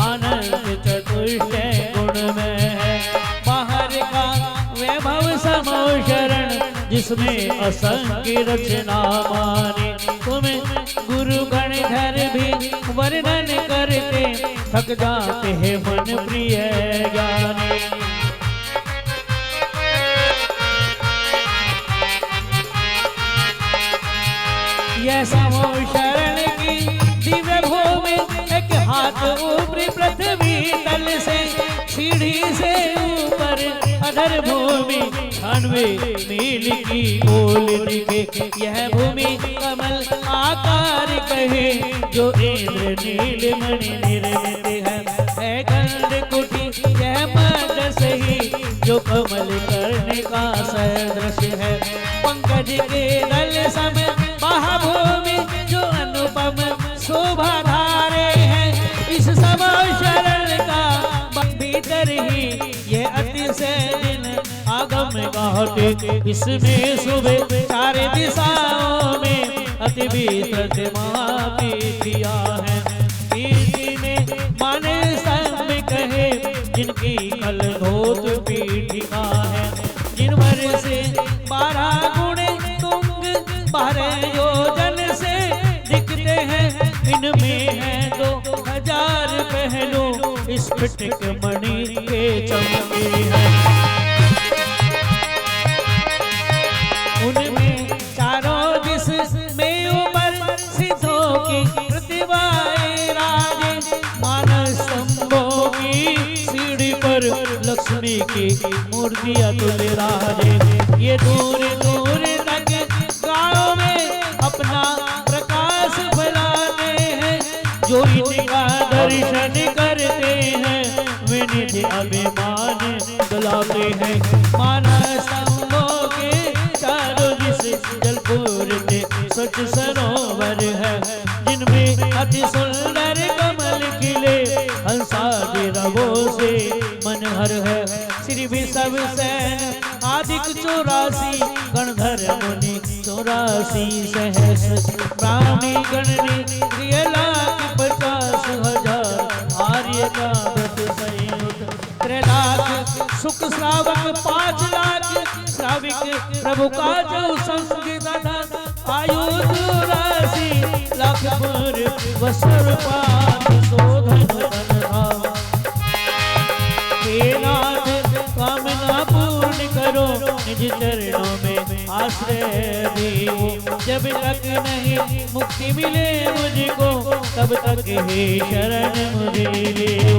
आनंद चतुष्टय गुण में है। बाहर का वैभव समो शरण जिसमें असंख्य रचना माने। तुम गुरु गणधर भी वर्णन करते थक जाते हैं मन प्रिय ज्ञानी। यह समो शरण की दिव्य भूमि एक हाथ ऊपरी पृथ्वी तल से सीढ़ी से ऊपर अधर भूमि 98 मील की गोल दिखे। यह भूमि कमल आकार कहे जो इंद्र नीलमणि निर्मित है। गंध कुटी यह मद सही जो कमल करने का सदृश है। पंकज के दल सम महाभूमि जो अनुपम शोभा धारे हैं। इस समो शरण का भीतर ही ये अतिशय दिन आगम गाते। इसमें सुबह चार दिशाओं में अति विस्तृत महापीठिया है। कीर्ति में माने सब कहे जिनकी कल धोत पीठिका है। जिन वर्ष से 12 गुणे तुंग 12 योजन से दिखते हैं। इनमें है 2000 पहलू स्फटिक मणि के चमके हैं। उनमें चारों दिस में ऊपर सिद्धों की प्रतिभाएं राजे। मानस स्तंभों की सीढ़ी पर लक्ष्मी की मूर्तियां तुल राजे। ये दूर दूर तक गाँव में अपना प्रकाश फैलाते हैं। जो इनका दर्शन करते हैं वे निज अभिमान दिलाते हैं। मानस स्तंभों के चारों दिस जलपूरित स्वच्छ सरोवर है। जिनमें अति सुंदर कमल खिले हंसादि रवों से मनहर है। श्री विषभ सैन आदिक 84 गणधर मुनि 84 सहस्र प्राणी गणनी 3,50,000 आर्य का व्रत संयुत 3 लाख सुख श्रावक 5 लाख श्राविक प्रभु का जो संगीत आयु 84 लाख वसर पाठ शोधन धन हे नाथ कामना पूर्ण करो निज चरणों में आश्रय दियो। जब तक नहीं मुक्ति मिले मुझको तब तक हे शरण मुझे लियो।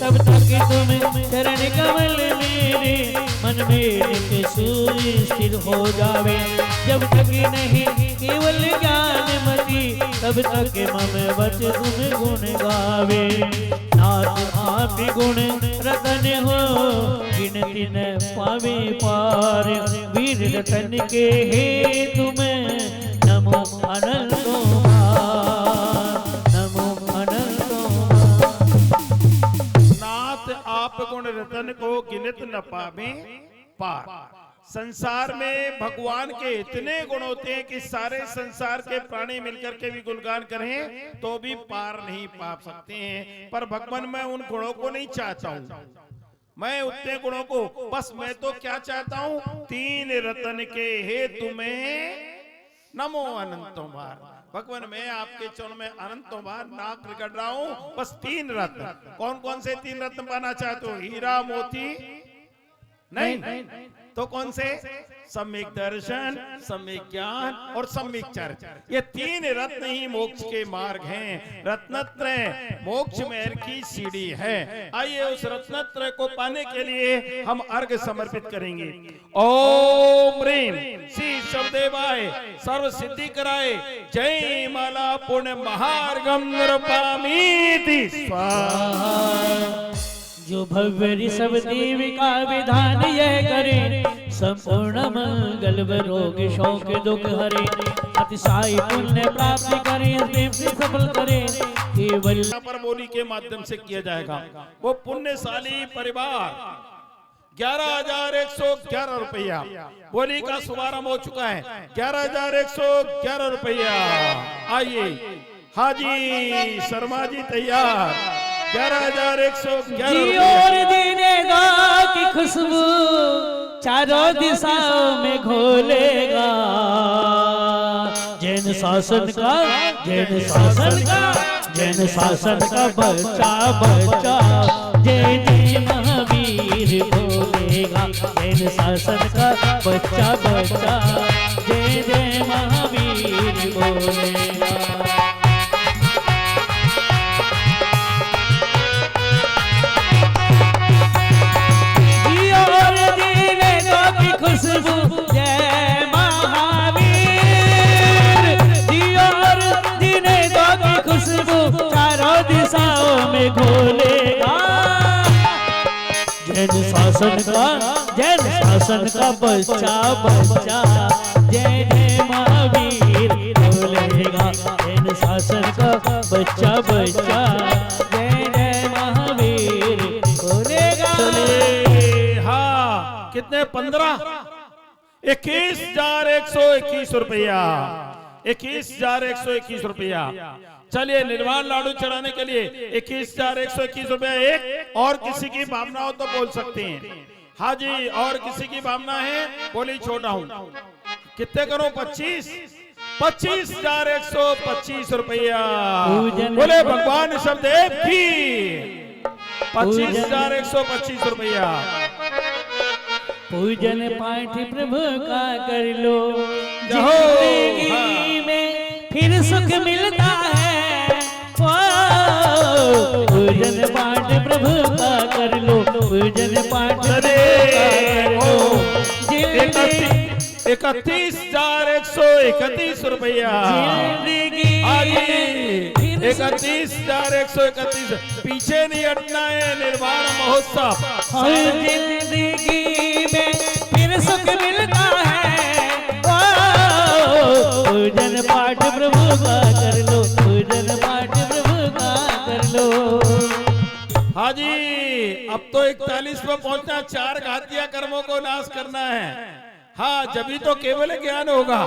तब तक तुम चरण कमल मेरे मन में नित्य सूर्य स्थिर हो जावे। जब तक नहीं केवल ज्ञान मति तब तक मम बच तुम गुण गावे। नाथ आप गुण रतन हो गिनती न पावे पार। वीर रतन के हे तुम नमो अनंतो नमो अनंतो। नाथ आप गुण रतन को गिनत न पावे पार। संसार में भगवान के इतने गुण होते हैं कि सारे संसार के प्राणी मिलकर के भी गुणगान करें तो भी पार नहीं पा सकते हैं। पर भगवान मैं उन गुणों को नहीं चाहता हूँ, मैं उतने गुणों को, बस मैं तो क्या चाहता हूँ, तीन रतन के हेतु में नमो अनंतों बार। भगवान मैं आपके चरण में अनंतों बार नाक रगड़ रहा हूँ, बस तीन रत्न। कौन कौन से तीन रत्न पाना चाहते हो? हीरा मोती नहीं, तो कौन से? सम्यक दर्शन, सम्यक ज्ञान और सम्यक चर्चा। ये तीन रत्न ही मोक्ष के मार्ग हैं। रत्नत्रय मोक्ष महल की सीढ़ी है। आइए उस रत्नत्रय को पाने के लिए हम अर्घ समर्पित करेंगे। ओम ह्रीम श्री शब्देवाय सर्व सिद्धि कराए जय माला पुण्य महार्घम नृपामीति स्वाहा। जो भव्य ऋषभ देव का विधान यह करे, संपूर्ण मंगल रोग शोक दुख हरे। अतिशायी पुण्य प्राप्ति करे, प्रेम से सफल करे केवल। पर बोली के माध्यम से किया जाएगा। वो पुण्यशाली परिवार 11,111 रुपया बोली का शुभारंभ हो चुका है। 11,111 रुपया। आइए हाजी शर्मा जी तैयार। 11,111 और देनेगा की खुशबू चारों दिशाओं में घोलेगा। जैन शासन का, जैन शासन का, जैन शासन का बच्चा बच्चा जय जय महावीर बोलेगा। जैन शासन का बच्चा बच्चा जय जय महावीर बोलेगा। खुशबू जय महावीर जी और जीने दो की खुशबू चारों दिशाओं में घोलेगा। जैन शासन का, जैन शासन का बच्चा बच्चा जय जय महावीर बोलेगा। जैन शासन का बच्चा बच्चा जय जय महावीर बोलेगा। हाँ कितने? 21,121 रुपया। 21,121 रुपया। चलिए निर्वाण लाडू चढ़ाने के लिए 21,121 रुपया एक। और किसी की भावना हो तो बोल सकते हैं। हाँ जी, और किसी की भावना है? बोली छोटा हूं। कितने करो? 25। 25,125 रुपया। बोले भगवान शब्देव की। 25,125 रुपया। पूजन पाठ प्रभु का कर लो, जिंदगी में फिर सुख मिलता है। पूजन पाठ प्रभु का कर लो, पूजन पाठ 31,131 रुपया। 31,131। पीछे नहीं हटना है। निर्वाण महोत्सव। जिंदगी में फिर सुख मिलता है। पूजन पाठ प्रभु का कर लो, पूजन पाठ प्रभु का कर लो। हाजी अब तो 41 पे पहुंचना। 4 घातिया कर्मों को नाश करना है। हाँ जब तो केवल ज्ञान होगा।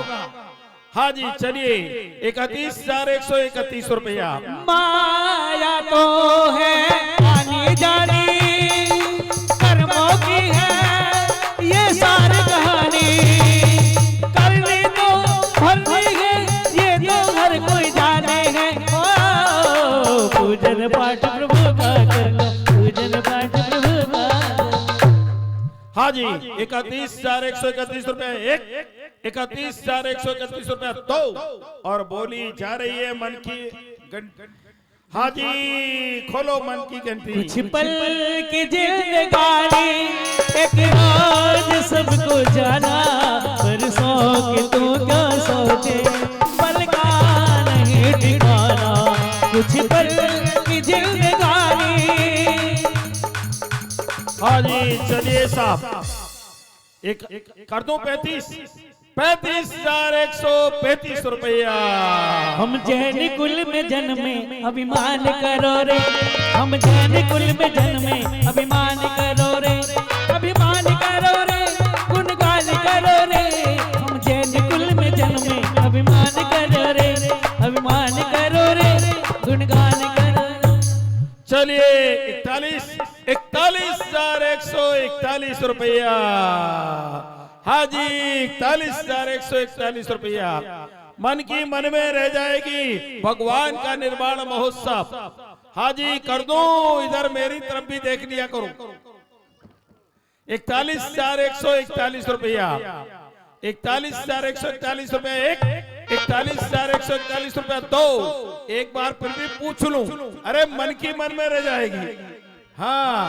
हाँ जी चलिए 31,131 रुपया। माया तो है आनी जानी, कर्मों की है ये सारी कहानी। करनी तो भरनी है ये तो हर कोई जाने है। पूजन पाठ प्रभु का कर लो, पूजन पाठ प्रभु का। हाँ जी 31,131 रुपया एक। 31,131 रुपया दो। और बोली जा रही है मन की घंटी। हाँ जी खोलो मन की घंटी। कुछ पल की जिंदगानी एक राज सबको जाना। बरसों के तू क्या सोचे, पल का नहीं हाँ जी चलिए साहब, एक कर दूं 35,135 रुपया। हम जैन कुल में जन्मे अभिमान करो रे, हम जैन कुल में जन्मे अभिमान करो रे, अभिमान करो रे, गुणगान करो रे। हम जैन कुल में जन्मे अभिमान करो रे, अभिमान करो रे, गुणगान करो। चलिए 41,141 रुपया। हाँ जी 41,141 रुपया। मन की मन में रह जाएगी भगवान का निर्वाण महोत्सव। हाँ जी कर दूं, इधर मेरी तरफ भी देख लिया करो। 41,141 रुपया, 41,141 रुपया एक, 41,141 रुपया दो। एक बार फिर भी पूछ लूं, अरे मन की मन में रह जाएगी। हाँ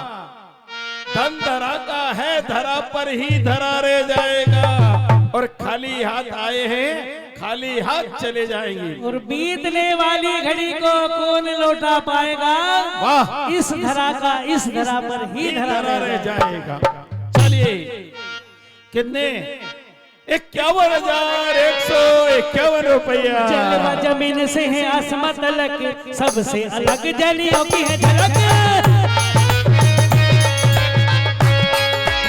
धन धरा का है, धरा पर ही धरा रह जाएगा, और खाली हाथ आए हैं खाली हाथ चले जाएंगे। और बीतने वाली घड़ी को कौन लौटा पाएगा? वाह, इस धरा का इस धरा पर ही धरा रह जाएगा। चलिए कितने? 51,151 रुपया। जलवा जमीन से है आसमां तलक, सबसे अलग जलियों की है झलक।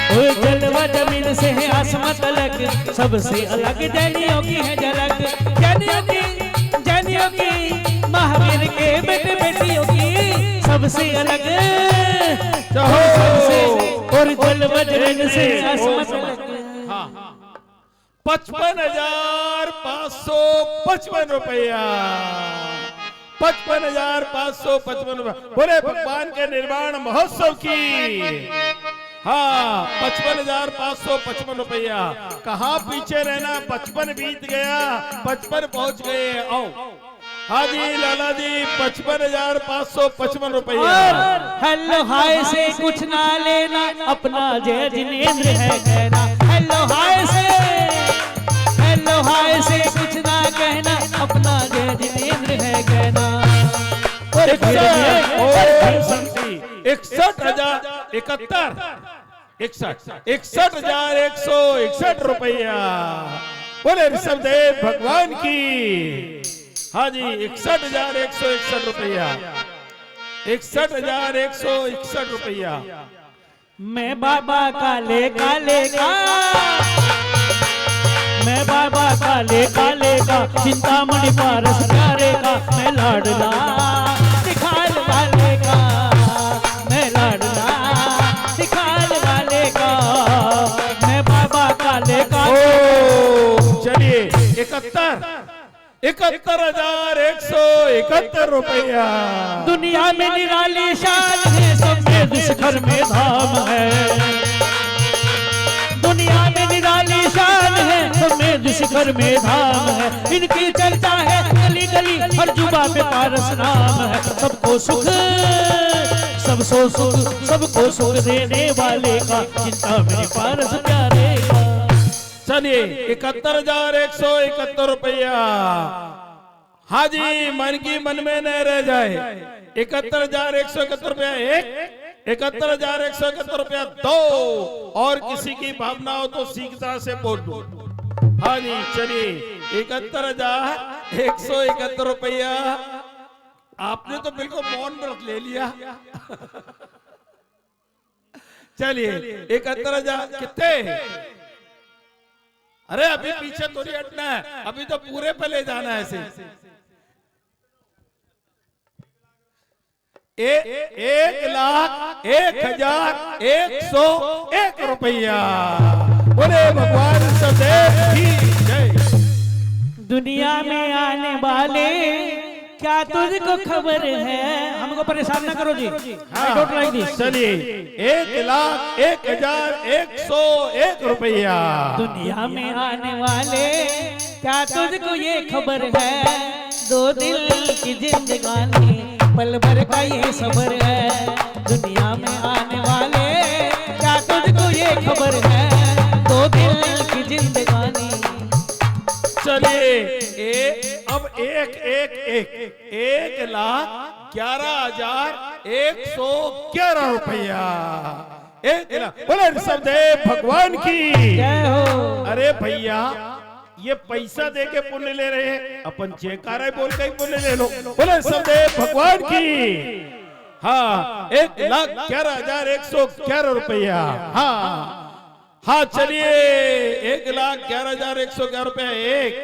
ओ जलवा जमीन से है आसमां तलक, सबसे अलग जलियों की है झलक। जनियों की महावीर के बेटे बेटियों की सबसे अलग, सबसे। और जलवा जमीन से आसमां तलक 55,555 रुपया। 55,555 रुपया। बोले भगवान के निर्वाण महोत्सव की। हाँ 55,555 रुपया। कहाँ पीछे रहना, 55 बीत गया, 55 पहुंच गए। आओ हाँ जी लाला जी 55,555 रुपया। हेलो हाय से कुछ ना लेना, अपना जय जिनेंद्र है कहना। हेलो हाय से कुछ ना कहना, अपना जय जिनेंद्र है कहना। 61,161 रुपया। बोले ऋषभदेव भगवान की। हाँ जी 61,161 रुपया। 61,161 रुपया। मैं बाबा काले काले का, मैं बाबा काले काले का, चिंतामणि पारस प्यारे का, मैं लाडला दिखाल वाले का, मैं लाडला दिखाल वाले का, मैं बाबा काले का। चलिए 71,171 रुपया। दुनिया में निराली शान है, सब में शिखर में धाम है। दुनिया में निराली शान है, सब में शिखर में धाम है। इनकी चर्चा है गली गली, हर जुबा पे पारस नाम है। सबको सुख सबको सुख देने वाले का, चिंता मेरे पारस प्यारे का। चलिए 71,171 रुपया। हाँ जी मन की मन में न रह जाए। 71,171 रुपया एक, 71,171 रुपया दो। और किसी की भावना हो तो सीखता से बोल दो। हाँ जी चलिए 71,171 रुपया। आपने तो बिल्कुल मौन व्रत ले लिया। चलिए 71,000 कितने? अरे अभी पीछे तो नहीं हटना है, अभी तो पूरे पे ले जाना है ऐसे। 1,01,101 रुपया। बोले भगवान सदैव की जय। दुनिया में आने वाले क्या तुझको खबर है? हमको परेशान ना करो जी। I don't like this। चलिए 1,01,101 रुपया। दुनिया में आने वाले क्या तुझको ये खबर है? दो दिल की जिंदगानी, पल भर का ये सबर है। दुनिया में आने वाले क्या तुझको ये खबर है? दो दिल की जिंदगानी। चलिए अब 1,11,11,111 रुपया। 1 लाख। बोले ऋषभदेव भगवान की जय हो। अरे भैया ये पैसा दे के पुण्य ले रहे हैं, अपन जयकारा बोल के ही पुण्य ले लो। बोले ऋषभदेव भगवान की। हाँ 1,11,111 रुपया। हाँ हाँ चलिए 1,11,111 रुपया एक,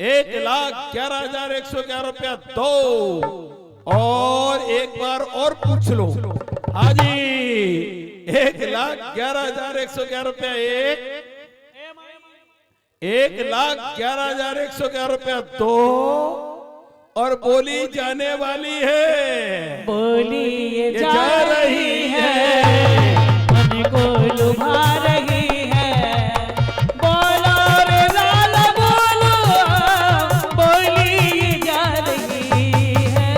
1,11,111 रुपया दो, और एक बार और पूछ लो। हाँ जी 1,11,111 रुपया एक, 1,11,111 रुपया दो, और बोली जाने वाली है, बोली ये जा रही है, मन को लुभा रही है, बोलो रे लाला बोलो, बोली ये जा रही है।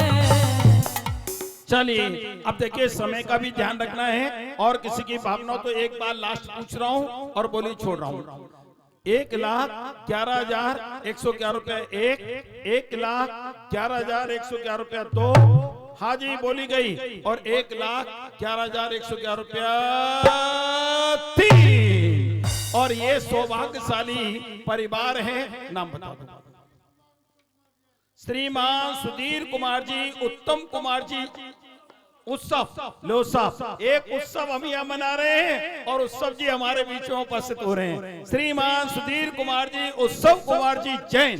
चलिए अब देखिए समय का भी ध्यान रखना है, और किसी की भावना तो एक बार लास्ट पूछ रहा हूँ और बोली छोड़ रहा हूँ। 1,11,111 रुपया एक, 1,11,111 रुपया दो, हाजी बोली गई, और 1,11,111 रुपया तीन। और ये सौभाग्यशाली परिवार है, नाम बता दो। श्रीमान सुधीर कुमार जी, उत्तम कुमार जी, उत्सव लो साहब, एक उत्सव हम यहाँ मना रहे हैं, और उत्सव जी हमारे बीच में उपस्थित हो रहे हैं। श्रीमान सुधीर कुमार जी, उत्सव कुमार जी जैन,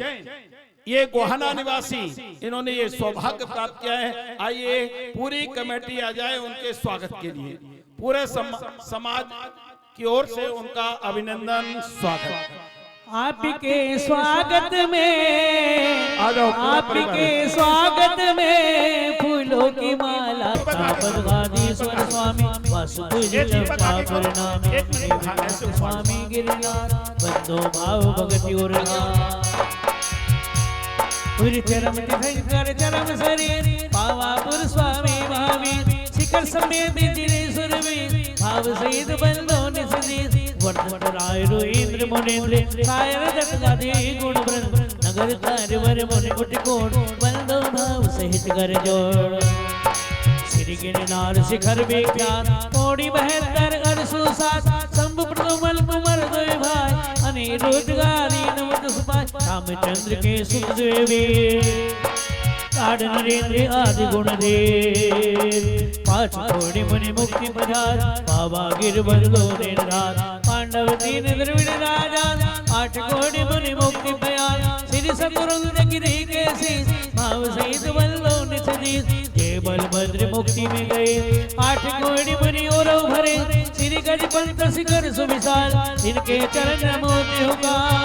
ये गोहाना निवासी, इन्होंने ये सौभाग्य प्राप्त किया है। आइए पूरी कमेटी आ जाए उनके स्वागत के लिए, पूरे समाज की ओर से उनका अभिनंदन स्वागत। आपके स्वागत में, आपके स्वागत में फूलों की माला, पद्माधीश्वर स्वामी वासुदेव स्वामी गिरनार, बंदो भाव भगति और चरम तीर्थंकर चरम शरीर, पावापुर स्वामी भावी, शिखर समेत जिनेश्वर में भाव सहित बंदो निसदी, वर्धन राय इंद्र मुनेन्द्र कायर दत्तादि गुण वृंद, नगर कार्य वर मुनि कुटि कोण, बंदो भाव सहित कर जोड़। श्री गिरनार शिखर विख्यात, पौड़ी 72 अरसु सात, शंभु प्रदुमन कुमर द्वय भाई, अनिरुद्धगारी नमत सुपाय, रामचंद्र के सुख देवी, ताड़ नरेंद्र आदि गुण देव, पांच कोटि मुनि मुक्ति पधार, बाबा गिर बंदो दिन रात, पांडव दीन द्रविड़ राजा, 8 कोटि मुनि मुक्ति बयान, श्री सतुरंग गिरी के शीश, भाव सहित बंदो निसदीस, जय बलभद्र मुक्ति में गए, 8 कोटि मुनि और भरे, श्री गजपंत शिखर सुविशाल, इनके चरण मोति हुकार।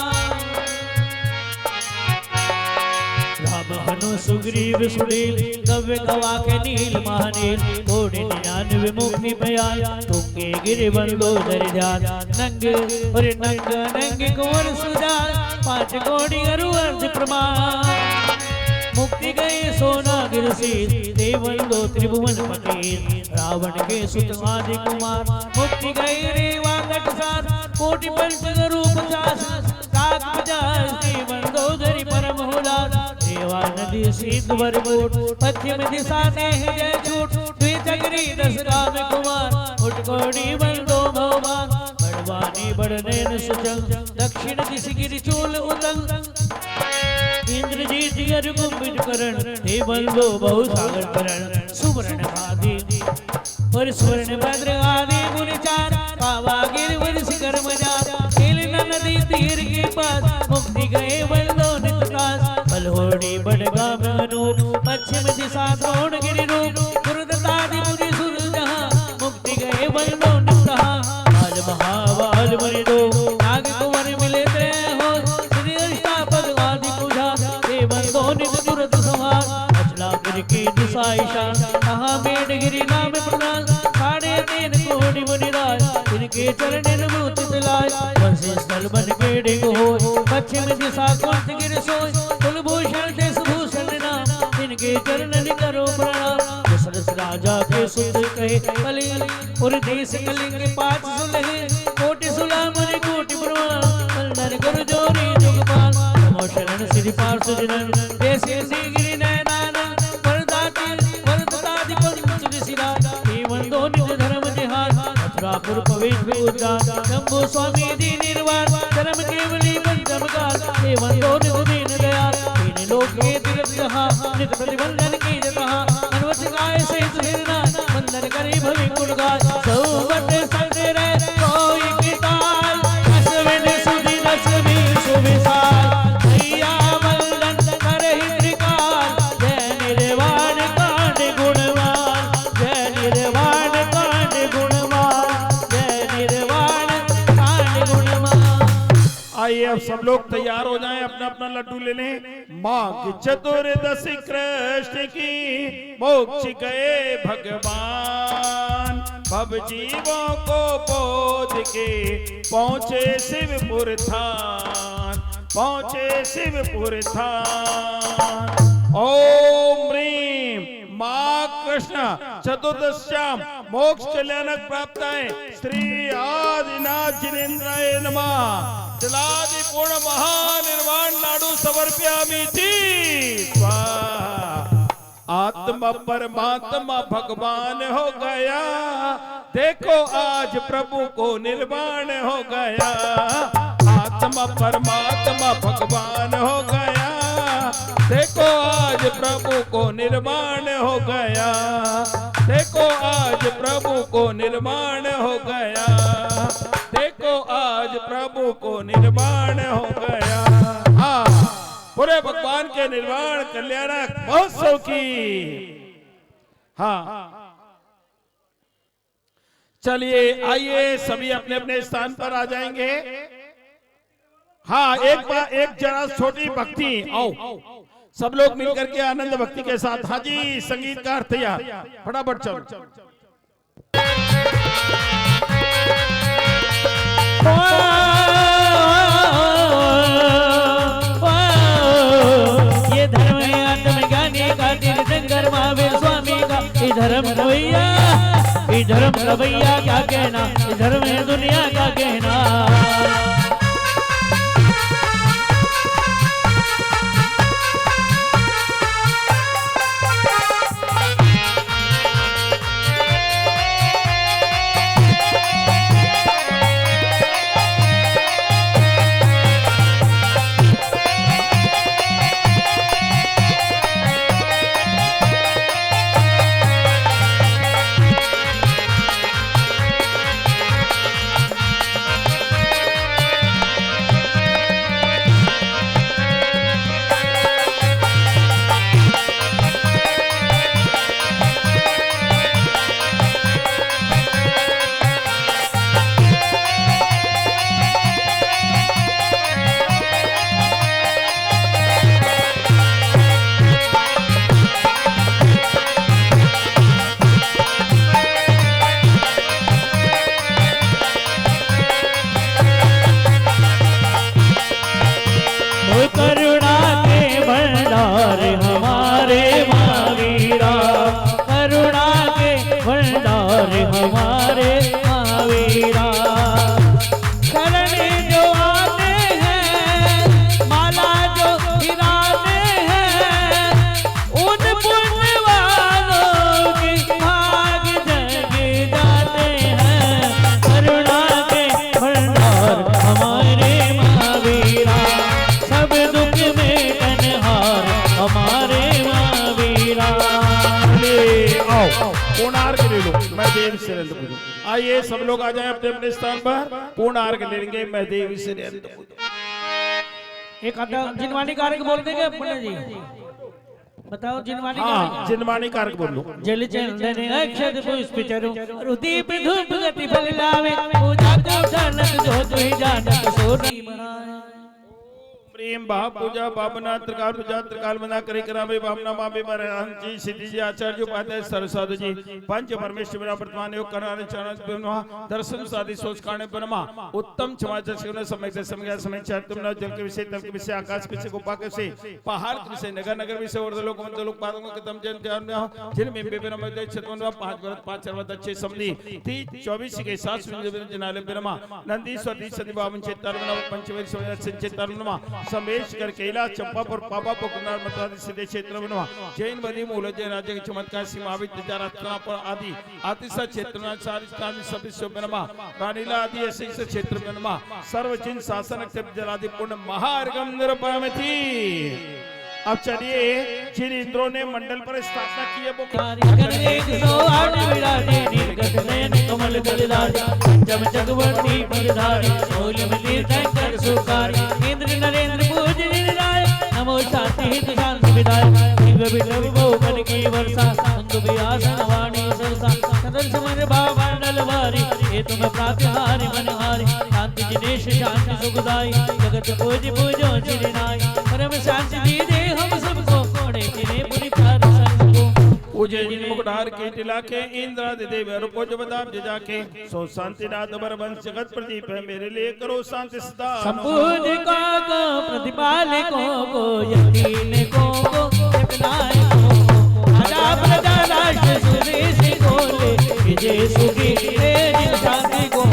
हनु सुग्रीव सुनील, कव्य कवा के नील महानील, कोटि 99 मुक्ति बयान, तुंगे गिरि बंदो धरि ध्यान, नंग और नंग नंग कुंवर सुजान, 5 कोटि अरु अर्ध प्रमाण, मुक्ति गए सोना गिरसी, देवंदो त्रिभुवन पति, रावण के सुत आदि कुमार, मुक्ति गए रेवा घटसार, कोटि पंच रूप 50, 50 देवंदो धरि परम हुलास, देवा नदी सीध वरमोट, पश्चिम दिशा ने जय छूट, द्विचक्री 10 राम कुमार, उटकोड़ी बंदो भगवान, बड़वानी बड़नैन सुचंग, दक्षिण दिश गिरि चूल उदंग, इंद्रजीत गर कुंभित करण, हे बंदो बहु सागर करण, सुवर्ण आदि और स्वर्ण भद्र आदि मुनि चार, पावा गिर वर शिखर मजा, खेलना नदी तीर के पास, मुक्ति गए बंदो नितकास, बलहोड़ी बड़गाम अनूप, पश्चिम दिशा द्रोण गिरि रूप, गुरुदत्तादि मुनि सुर जहां, मुक्ति गए बंदो नितहा, बाल महाबाल मुनि दो, नाग कुंवर मिले त्रय हो, श्री अष्टापद आदि पूजा, हे बंदो नित तुरत संहार, अचला गिर की दिशा ईशान, कहा मेड गिरि नाम प्रधान, 3.5 कोटि मुनि राज, इनके चरण मोति दिलाय, वंशी स्थल बन के डिग हो, पश्चिम दिशा कुंठ गिर सोय, कुलभूषण देश भूषण नाम, इनके चरण करो प्रणाम, दशरथ राजा के सुत कहे कलिंग, और देश कलिंग 5 सुलहे, कोटि सुला मुनि कोटि प्रमाण, वंदन गुरु जोरी जुगपाल, नमो शरण श्री पार्षदन, देश गिरि नयनान, वरदाति वरदतादि पंच ऋषिराज, हे वंदो निज धर्म जिहार, मथुरा प्रवेश पूजा शंभु स्वामी दी निर्वाण धर्म केवली पंचम काल एवं दोन दीन दयाल तीन लोक के तीर्थ जहां नित प्रतिबंधन की जहाँ मनवत गाय सहित निर्णा बंधन करी भवि गुणगान सौवट संग रह कोई किताल अश्विन सुधि लक्ष्मी सुविशाल भैया वंदन करहि त्रिकाल जय निर्वाण कांड गुणवान जय निर्वाण कांड गुणवान जय निर्वाण कांड गुणवान। आइए अब सब लोग तैयार हो जाएं, अपना अपना लड्डू ले लें। माँ की चतुर्दशी कृष्ण की मोक्ष गए भगवान भव जीवों को बोध के पहुँचे शिवपुर थान पहुँचे शिवपुर थान। ओम ह्रीम माँ कृष्ण चतुर्दश्याम मोक्ष कल्याणक प्राप्ताएं श्री आदिनाथ जिनेन्द्राय नमः। जलादि पूर्ण महानिर्वाण लाडू समर्पयामि थी स्वाहा। आत्मा परमात्मा भगवान हो गया, देखो आज प्रभु को निर्वाण हो गया। आत्मा परमात्मा भगवान हो गया, देखो आज प्रभु को निर्वाण हो गया। देखो आज प्रभु को निर्वाण हो गया। देखो आज प्रभु को निर्वाण हो गया। हाँ, पूरे भगवान के निर्वाण कल्याणक महोत्सव की। हाँ, चलिए आइए सभी अपने अपने स्थान पर आ जाएंगे। हाँ, एक जरा छोटी भक्ति आओ सब लोग मिलकर के आनंद भक्ति के साथ। हाँ जी, संगीतकार तैयार, फटाफट चलो। ये धर्म है आत्मज्ञानी का तीर्थंकर महावीर स्वामी का। ये धर्म रवैया, ये धर्म रवैया क्या कहना, ये धर्म है दुनिया का कहना। करुणा के भंडार हमारे महावीरा, करुणा के भंडार हमारे महावीरा। शरण जो आते हैं, माला जो गिराते हैं, उन पुण्य वालों के भाग जग जाते हैं। करुणा के भंडार हमारे महावीरा, सब दुख में कन्हार हमारे महावीरा। आओ पूर्ण अर्घ ले लो, मैं देव से नंद पूजू। आइए सब लोग आ जाएं अपने अपने स्थान पर, पूर्ण अर्घ ले लेंगे। मैं देव से नंद पूजू। एक आधा जिनवानी कारक बोल देंगे पंडित जी, बताओ जिनवानी हाँ, कारक। जिनवानी कारक बोल लो। जल चंदन अक्षत पुष्प चरु दीप धूप गति फल लावे, पूजा को जानत जो तुहि जानत सोनी बनाए। प्रेम भाव पूजा भावना त्रिकाल पूजा त्रिकाल बना करे करावे भावना मावे जी सिद्धि जी आचार्य उपाध्याय सरसाधु जी पंच परमेश्वर बिना वर्तमान योग कराने चरण बिना दर्शन साधि सोच काने ब्रह्मा उत्तम समाचार शिवने समय से समय चार तुम जल के विषय तल के विषय आकाश के विषय गोपा के विषय पहाड़ के विषय नगर नगर विषय और लोक मंत्र लोक पादों के तम जन ध्यान में जिनमें बेबेरा में छतवन पांच व्रत पांच चरवत अच्छे समझी 24 के 7 जनाले ब्रह्मा नंदी स्वती सदी बावन चेतार पंचवेद संचेतार समेश कर कैलाश चंपापुर पापा पुकनार मतादि सिद्धे क्षेत्र बनवा जैन बदी मूलजय राज्य के चमत्कार सीमावित रत्नापुर आदि आतिशा क्षेत्र सारी सभी बनवा रानीला आदि ऐसे क्षेत्र बनवा सर्वचिन शासन जलादि पूर्ण महार्गम निरुपम थी। अब चलिए जिन इंद्रों ने मंडल पर स्थापना की है वो कमल जब जगवती इंद्र नरेंद्र पूजनीय राय नमो शांति हित शांति विदाय मन की वर्षा आसन वाणी सरसा सदन समर भावंडल वारी ये तुम प्रातिहारी मनहारी शांति जिनेश शांति सुखदाई जगत पूज पूजो चिरनाई परम शांति दीजिए हम सबको कोड़े चिरे पुरी तार संगो पूजे जिन मुकुटार के टिला के इंद्रादि देव रूपो जबदाब जजा के सो शांति नाथ बरबंश जगत प्रदीप है मेरे लिए करो शांति सदा संपूर्ण को प्रतिपालकों को यकीन को अपनाए को आजा प्रजा राष्ट्र सुदेश को ले विजय सुखी तेज शांति को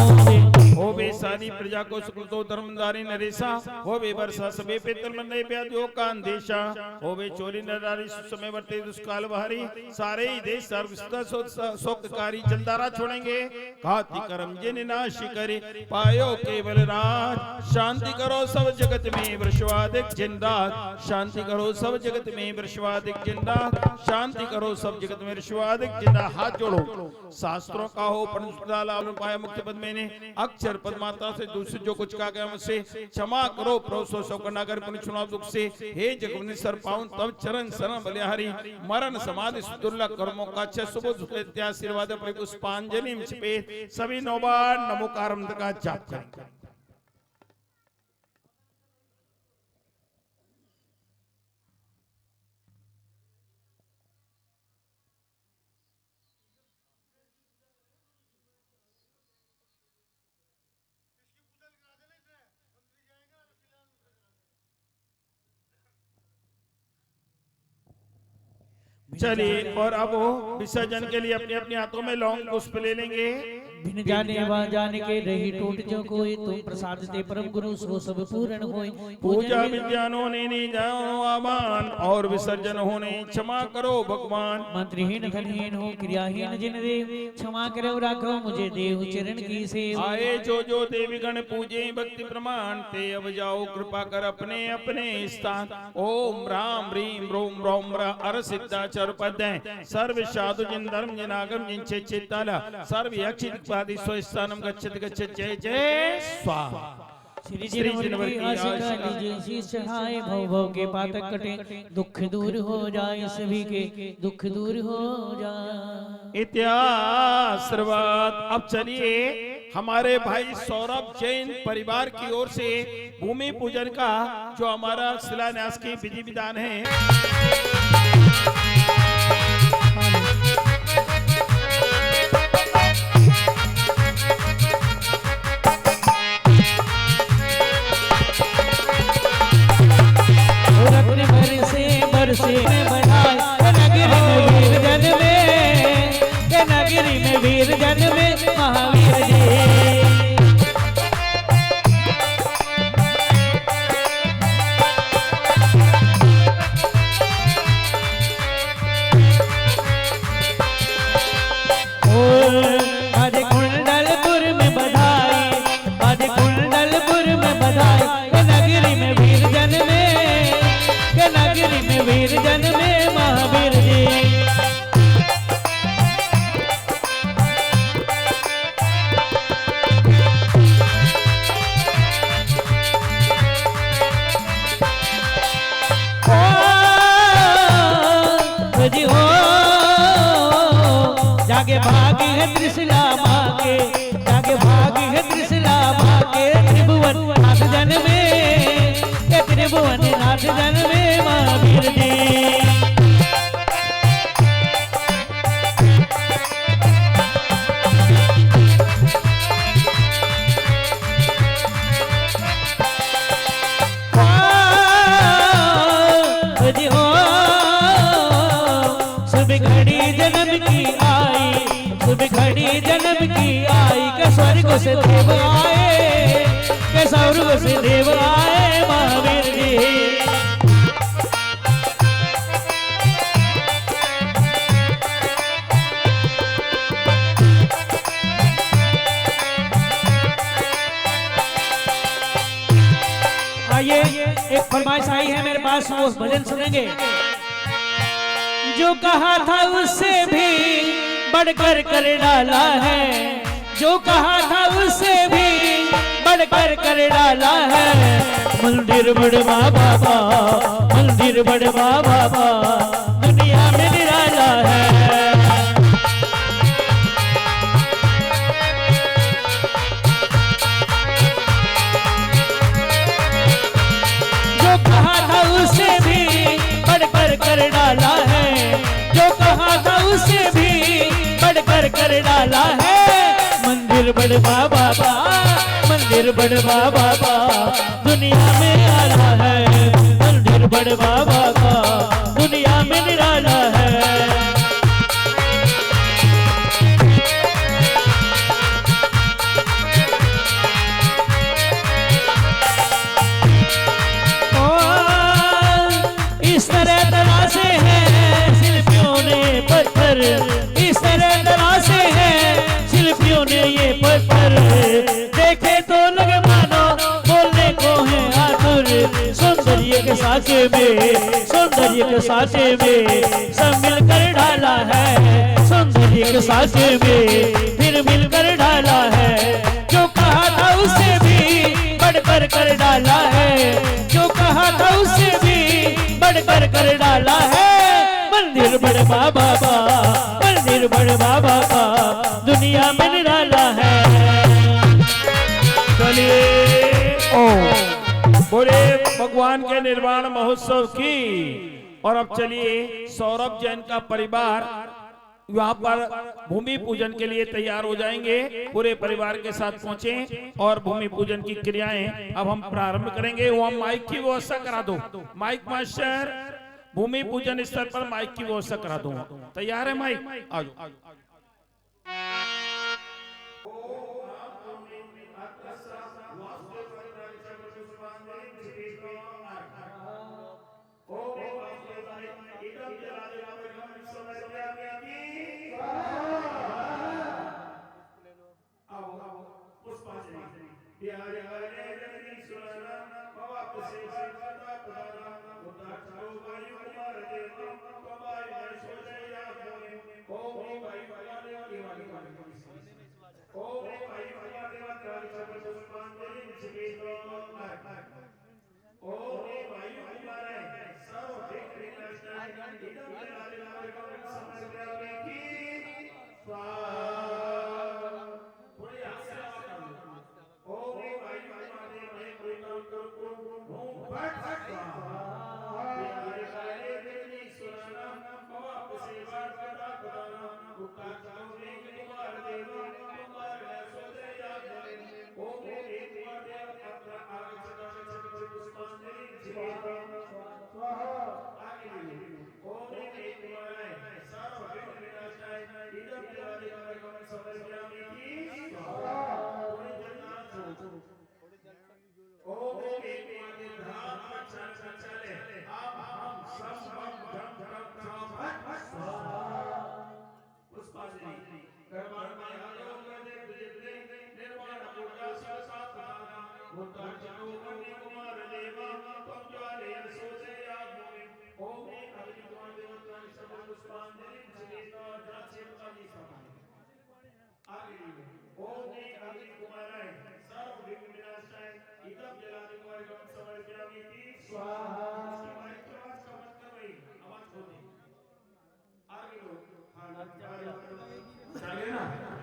हो बे सारी प्रजा को सुकृतो धर्मधारी नरेशा हो बे वर्षा सबे पे तलमंदे प्यादियों का अंदेशा हो बे चोरी नरारी समय वर्ते दुष्काल बहारी सारे ही देश सर्वस्ता शोककारी जलधारा छोड़ेंगे घाती कर्म जिन नाश करे पायो केवल राज शांति करो सब जगत में वृषवादिक जिंदात शांति करो सब जगत में वृषवादिक जिंदात शांति करो सब जगत में वृषवादिक जिंदा हाथ जोड़ो शास्त्रों का हो पाया मुक्ति पद मैंने अक्षर पदमाता से दूसरे जो कुछ कहा गया मुझसे क्षमा करो प्रोसो सो करना कर पुण्य चुनाव दुख से हे जगवनी सर पाउन तब चरण शरण बलिहारी मरण समाधि दुर्लभ कर्मों का अच्छे सुबह आशीर्वाद अपने पुष्पांजलि छिपे सभी 9 बार नमोकारम का जाप करें। चलिए और अब विसर्जन के लिए अपने अपने हाथों में लौंग पुष्प ले लेंगे। बिन जाने वहाँ जाने के रही टूट जो कोई तुम प्रसाद ते परम गुरु सो सब पूर्ण होई पूजा विद्यान होने नहीं जाओ आमान और विसर्जन होने क्षमा करो भगवान मंत्रहीन धनहीन हो क्रियाहीन जिन देव क्षमा करो राखो मुझे देव चरण की सेवा आए जो देवी गण पूजे भक्ति प्रमाण ते अब जाओ कृपा कर अपने अपने स्थान ओम राम रीम रोम रोम अर सिद्धाचर पद सर्व साधु जिन धर्म जिन आगम जिन चित्ताला सर्व यक्षित पादि स्वस्थानम गच्छति गच्छति जय जय स्वाहा श्री जिनवरती आशिका लीजिए शीश चढ़ाए भव भव के पातक कटे दुख दूर हो जाए सभी के दुख दूर हो जाए इतिहास शुरुआत। अब चलिए हमारे भाई सौरभ जैन परिवार की ओर से भूमि पूजन का जो हमारा शिलान्यास की विधि विधान है बरसे में बनाए नगरी में वीर जन में नगरी में वीर जन में महावीर जी आज कुंडलपुर में बधाई आज कुंडलपुर में बधाई नगरी में वीर जन में नगरी में वीर जन में महावीर जी हो जागे भागी है त्रिशला मांगे जागे भागी है त्रिशला मांगे त्रिभुवन नाथ जन में त्रिभुवन नाथ जन में महावीर जी घड़ी जन्म की आई के स्वर्ग से देव आए के स्वर्ग से देव आए महावीर जी आइए एक फरमाइश आई है मेरे पास, वो भजन सुनेंगे। जो कहा था उससे भी बढ़कर कर डाला है, जो कहा था उससे भी बढ़कर कर डाला है। मंदिर बड़वा बाबा, मंदिर बड़वा बाबा, दुनिया में निराला है। जो कहा था उससे भी बढ़कर कर डाला है, जो कहा था उससे भी बढ़कर कर डाला है। मंदिर बड़वा बाबा, मंदिर बड़वा बाबा, दुनिया में आला है। मंदिर बड़वा बाबा, दुनिया में निराला है। इस तरह तरासे हैं शिल्पियों ने पत्थर, इस तरह तरासे हैं शिल्पियों ने ये पत्थर। देखे तो लगे मानो बोलने को है आतुर, सौंदर्य के साचे में, सौंदर्य के साचे में सब मिलकर ढाला है। सौंदर्य के साचे में फिर मिलकर ढाला है। जो कहा था उससे भी बढ़कर कर डाला है, जो कहा था उससे भी बढ़कर कर डाला है। मंदिर बड़वा बाबा, मंदिर बड़वा बाबा, दुनिया में निराला है। चलिए बोले भगवान के निर्वाण महोत्सव की। और अब चलिए सौरभ जैन का परिवार वहां पर भूमि पूजन के लिए तैयार हो जाएंगे। पूरे परिवार के साथ पहुंचे और भूमि पूजन की क्रियाएं अब हम प्रारंभ करेंगे। वहां माइक की व्यवस्था करा दो, माइक मास्टर, भूमि पूजन स्तर पर माइक की व्यवस्था करा दो। तैयार है माइक? आ जाओ।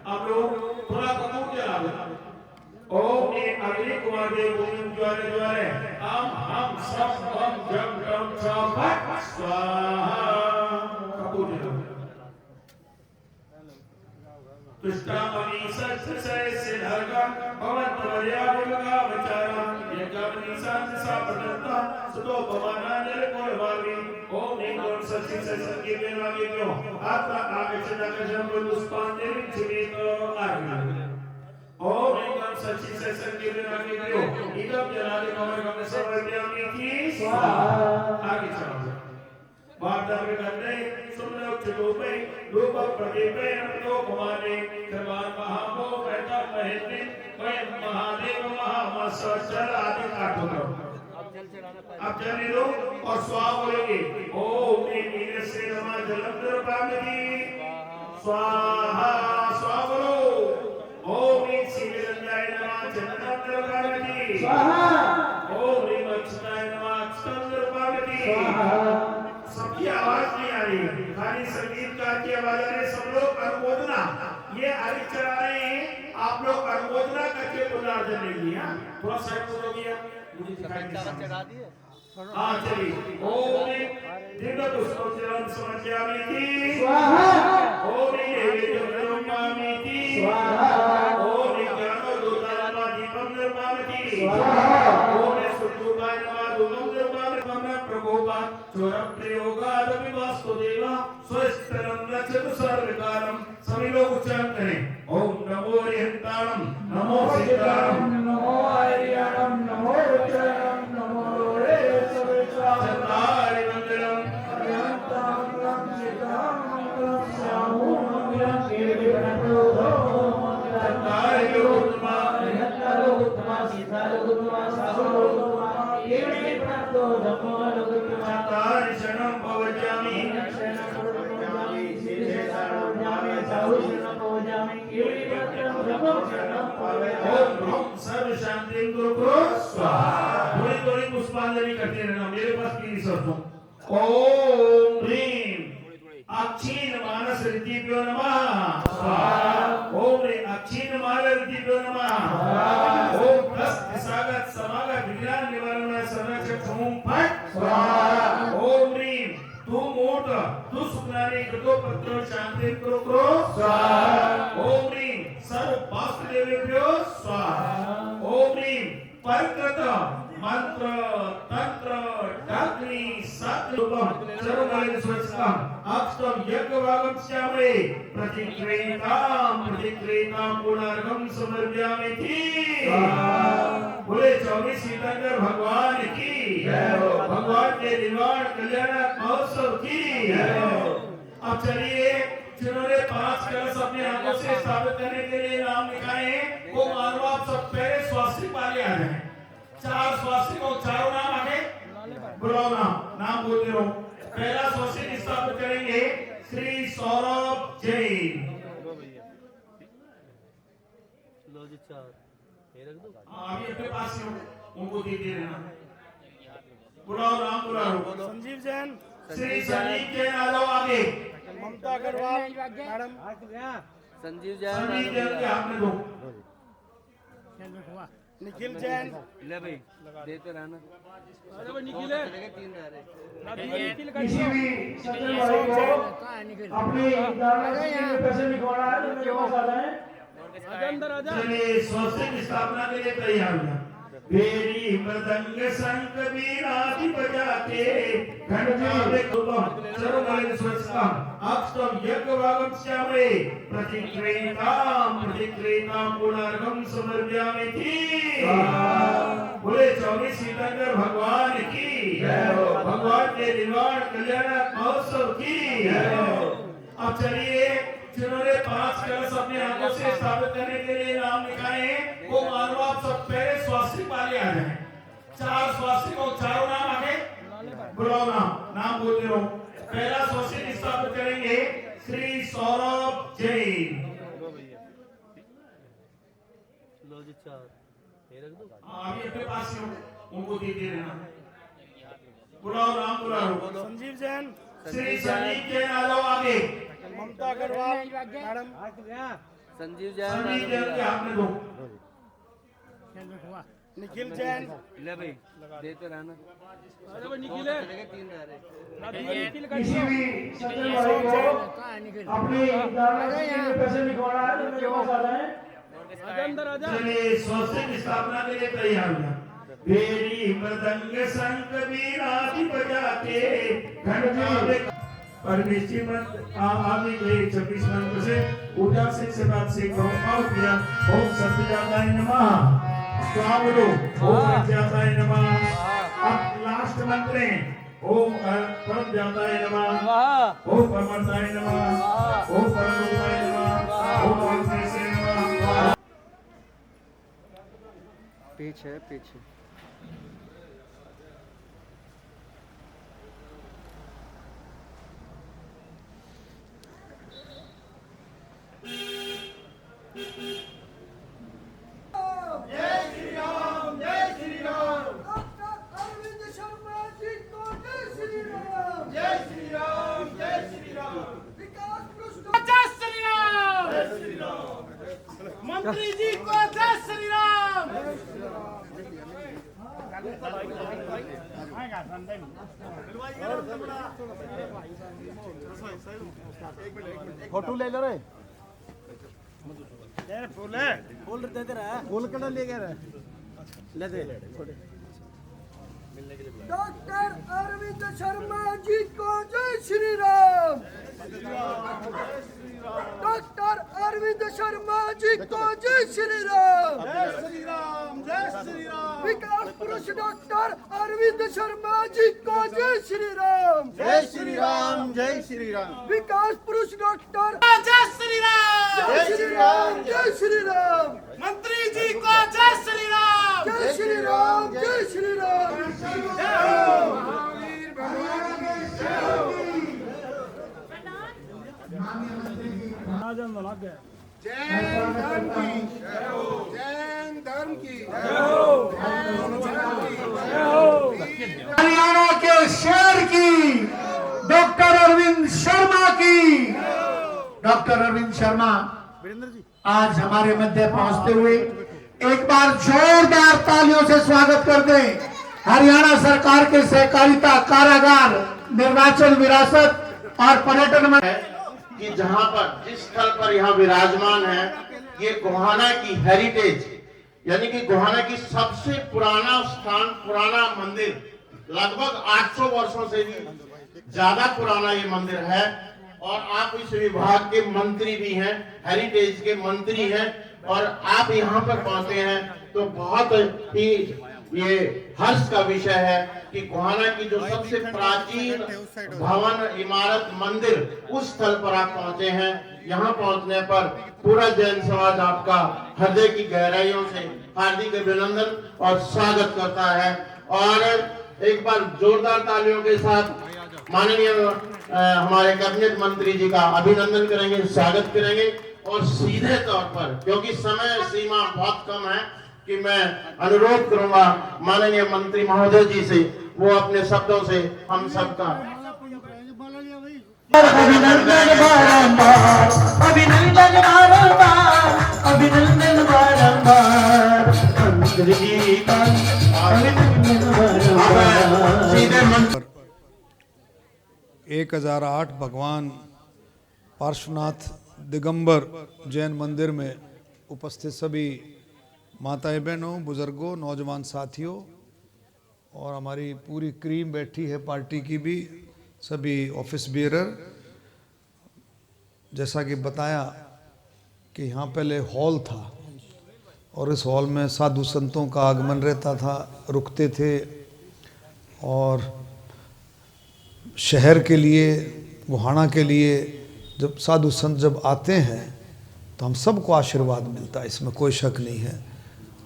आप लोग थोड़ा कपूर जला दो। ओम एक अग्नि कुमार देव ओम ज्वारे ज्वारे हम सब हम जम जम सब स्वाहा। कपूर जला तुष्टामणि सत्य से धरगा भवन त्वया बुलगा विचारा यज्ञमणि संत सापदत्ता सुतो भवाना निर्गुण भावी। ओम एक गुण सच्ची से संगी बेरागी क्यों आत्मा आगे चला जम पुष्पांजलि छिपे आगे। ओम एक गुण सच्ची से संगी बेरागी क्यों इदम जलादि कमर कम सर्वज्ञानी की स्वाहा। आगे चलो वार्ता में करने सुमन उच्चरूपे रूप प्रदीपे नमतो कुमारे कर्मान महामो कहता महेंद्र वयं महादेव महामसचर आदि आठों। आप जाने लो और स्वाहा बोलेंगे। ओम नील से नमा जलंधर पार्वती स्वाहा स्वाहा बोलो। ओम नीलंजाय नमा जलंधर पार्वती स्वाहा। ओम नीम अक्षताय नमा अक्षतंत्र पार्वती स्वाहा। सबकी आवाज नहीं आ रही, खाली संगीतकार की आवाज आ रही। सब लोग अनुमोदना, ये आरती चला रहे हैं, आप लोग अनुमोदना करके पुनर्जन लेंगे। थोड़ा साइड हो गया, मुझे दिखाई चढ़ा दिए। हाँ चलिए। ओम दिव्य पुष्पोच्चारण समर्पयामि स्वाहा। ओम देवोपमामि स्वाहा। ओम ज्ञानोदूताय दीपं निर्मामि स्वाहा। ओम सुखदूताय धूपं निर्मामि। प्रभोगा चोर प्रयोगादपि वास्तुदेवा स्वस्तिरं रक्षतु सर्वकालं। सभी लोग उच्चारण करें। ओम नमो हरिहंताणं नमो सीताराम नमो हरियाणं नमो रुद्राणं नमो रे चंदारि मंगलम हरिहंताणं सीताराम मंगलम श्यामो मंगलम केवलप्रो चंदारि उत्तमा हरिहंतारो उत्तमा सीतारो उत्तमा सारो उत्तमा केवलप्रो धम्मो उत्तमा चंदारि शरणं भवजामि शरणं भवजामि सीते शरणं भवजामि साहु शरणं भवजामि केवलप्रो धम्मो शरणं भवजामि। ओम ब्रह्म सर्व शांति गुरु स्वाहा। थोड़ी थोड़ी पुष्पांजलि करते रहना। मेरे पास 3 शब्द। ओम ह्रीं अक्षीण मानस ऋतिभ्यो नमः स्वाहा। ओम ह्रीं अक्षीण मानस ऋतिभ्यो नमः स्वाहा। ओम प्रस्थ सागत समागत विज्ञान निवारण संरक्षक ओम फट स्वाहा। ओम ह्रीं तू मूठ तू सुखनारी कृतो पत्रो शांति करो स्वाहा। ओम ह्रीं सर्व वासुदेवेभ्यो स्वाहा। ओम ह्रीं परकृत मंत्र तंत्र डाग्नि सत्रूपम सर्वकाल स्वच्छताम अक्षतम यज्ञभागम श्यामे प्रतिक्रियताम पुनर्गम समर्पयामि थी। बोले 24 सीताकर भगवान की जय हो। भगवान के निर्वाण कल्याण महोत्सव की जय हो। अब चलिए, जिन्होंने 5 कलश अपने हाथों से स्थापित करने के लिए नाम लिखाए वो मानो आप सब पहले स्वास्तिक वाले आ जाए। 4 स्वास्तिक और चारों नाम आगे बुलाओ। नाम बोलते रहो। पहला स्वास्तिक स्थापित करेंगे श्री सौरभ जैन। अभी अपने पास उनको दे रहना। बुलाओ नाम बुलाओ। संजीव जैन, श्री संजीव जैन आ जाओ आगे। ममता अग्रवाल मैडम, संजीव संजीव जैन के हाथ में दो। निखिल जैन, ले भाई देते रहना। अरे वो निखिल है, 3 रह रहे। निखिल का किसी भी सज्जन भाई को अपनी दान में पैसे लिखवाना है तो मेरे पास आ जाए। अंदर आ जा। चलिए स्वास्तिक स्थापना के लिए तैयार हो। बेरी मृदंग शंख बीनादि बजाते घंटावे कुलम सर्वकाल स्वच्छताम अक्षतम यज्ञभागम श्यामे प्रतिक्रियताम पुनर्गम समर्पयामि थी। बोले 24 सीताकर भगवान की जय हो। भगवान के निर्वाण कल्याण महोत्सव की जय हो। अब चलिए, जिन्होंने 5 कलश अपने हाथों से स्थापित करने के लिए नाम लिखाए वो मानो आप सब पहले स्वास्तिक वाले आ जाए। 4 स्वास्तिक और चारों नाम आगे बुलाओ। नाम बोलते रहो। पहला स्वास्तिक स्थापित करेंगे श्री सौरभ जैन। अभी अपने पास उनको दे रहना। बुलाओ नाम बुलाओ। संजीव जैन, श्री संजीव जैन आ जाओ आगे। ममता अग्रवाल मैडम, संजीव संजीव जैन के हाथ में दो। निखिल जैन, ले भाई देते रहना। अरे वो निखिल है, 3 रह रहे। निखिल का किसी भी सज्जन भाई को अपनी दान में पैसे लिखवाना है तो मेरे पास आ जाए। अंदर आ जा। चलिए स्वास्तिक स्थापना के लिए तैयार हो। बेरी मृदंग शंख बीनादि बजाते घंटावे परमेश्वर मंत्र आदि के 26 मंत्र से पूजा से बाद से करो किया। ओम सत्यजाताय नमः स्वाहा बोलो। ओम सत्यजाताय नमः। अब लास्ट मंत्र है ओम परम जाताय नमः। ओम परमताय नमः। ओम परमरूपाय नमः। ओम परमेश्वराय नमः। पीछे फोटो ले लो रे फूल है फूल दे दे रहा फूल कड़ा ले गया ले दे डॉक्टर अरविंद शर्मा जी को जय श्री राम। डॉक्टर अरविंद शर्मा जी को जय श्री राम। जय श्री राम जय श्री राम। विकास पुरुष डॉक्टर अरविंद शर्मा जी को जय श्री राम। जय श्री राम जय श्री राम। विकास पुरुष डॉक्टर जय श्री राम जय श्री राम जय श्री राम। मंत्री जी को जय श्री राम। जय श्री राम जय श्री राम। जैन धर्म की हरियाणा के शेर की डॉक्टर अरविंद शर्मा की। डॉक्टर अरविंद शर्मा आज हमारे मध्य पहुंचते हुए एक बार जोरदार तालियों से स्वागत कर दें। हरियाणा सरकार के सहकारिता कारागार निर्वाचन विरासत और पर्यटन मंत्री कि जहां पर जिस स्थल पर यहाँ विराजमान है ये गोहाना की हेरिटेज यानी कि गोहाना की सबसे पुराना स्थान, पुराना मंदिर, लगभग 800 वर्षों से भी ज्यादा पुराना ये मंदिर है। और आप इस विभाग के मंत्री भी हैं, हेरिटेज के मंत्री हैं, और आप यहाँ पर पहुंचे हैं तो बहुत ही ये हर्ष का विषय है कि गोहाना की जो सबसे प्राचीन भवन, इमारत, मंदिर, उस स्थल पर आप पहुंचे हैं। यहाँ पहुंचने पर पूरा जैन समाज आपका हृदय की गहराइयों से हार्दिक अभिनंदन और स्वागत करता है। और एक बार जोरदार तालियों के साथ माननीय हमारे कैबिनेट मंत्री जी का अभिनंदन करेंगे, स्वागत करेंगे। और सीधे तौर पर, क्योंकि समय सीमा बहुत कम है, कि मैं अनुरोध करूंगा माननीय मंत्री महोदय जी से वो अपने शब्दों से हम सबका अभिनंदन बारंबार, अभिनंदन बारंबार, अभिनंदन बारंबार, मंत्री जी का अभिनंदन बारंबार। 1008 भगवान पार्श्वनाथ दिगंबर जैन मंदिर में उपस्थित सभी माताएं बहनों, बुजुर्गों, नौजवान साथियों और हमारी पूरी क्रीम बैठी है पार्टी की भी, सभी ऑफिस बियरर। जैसा कि बताया कि यहाँ पहले हॉल था और इस हॉल में साधु संतों का आगमन रहता था, रुकते थे। और शहर के लिए, गोहाना के लिए जब साधु संत जब आते हैं तो हम सबको आशीर्वाद मिलता है, इसमें कोई शक नहीं है।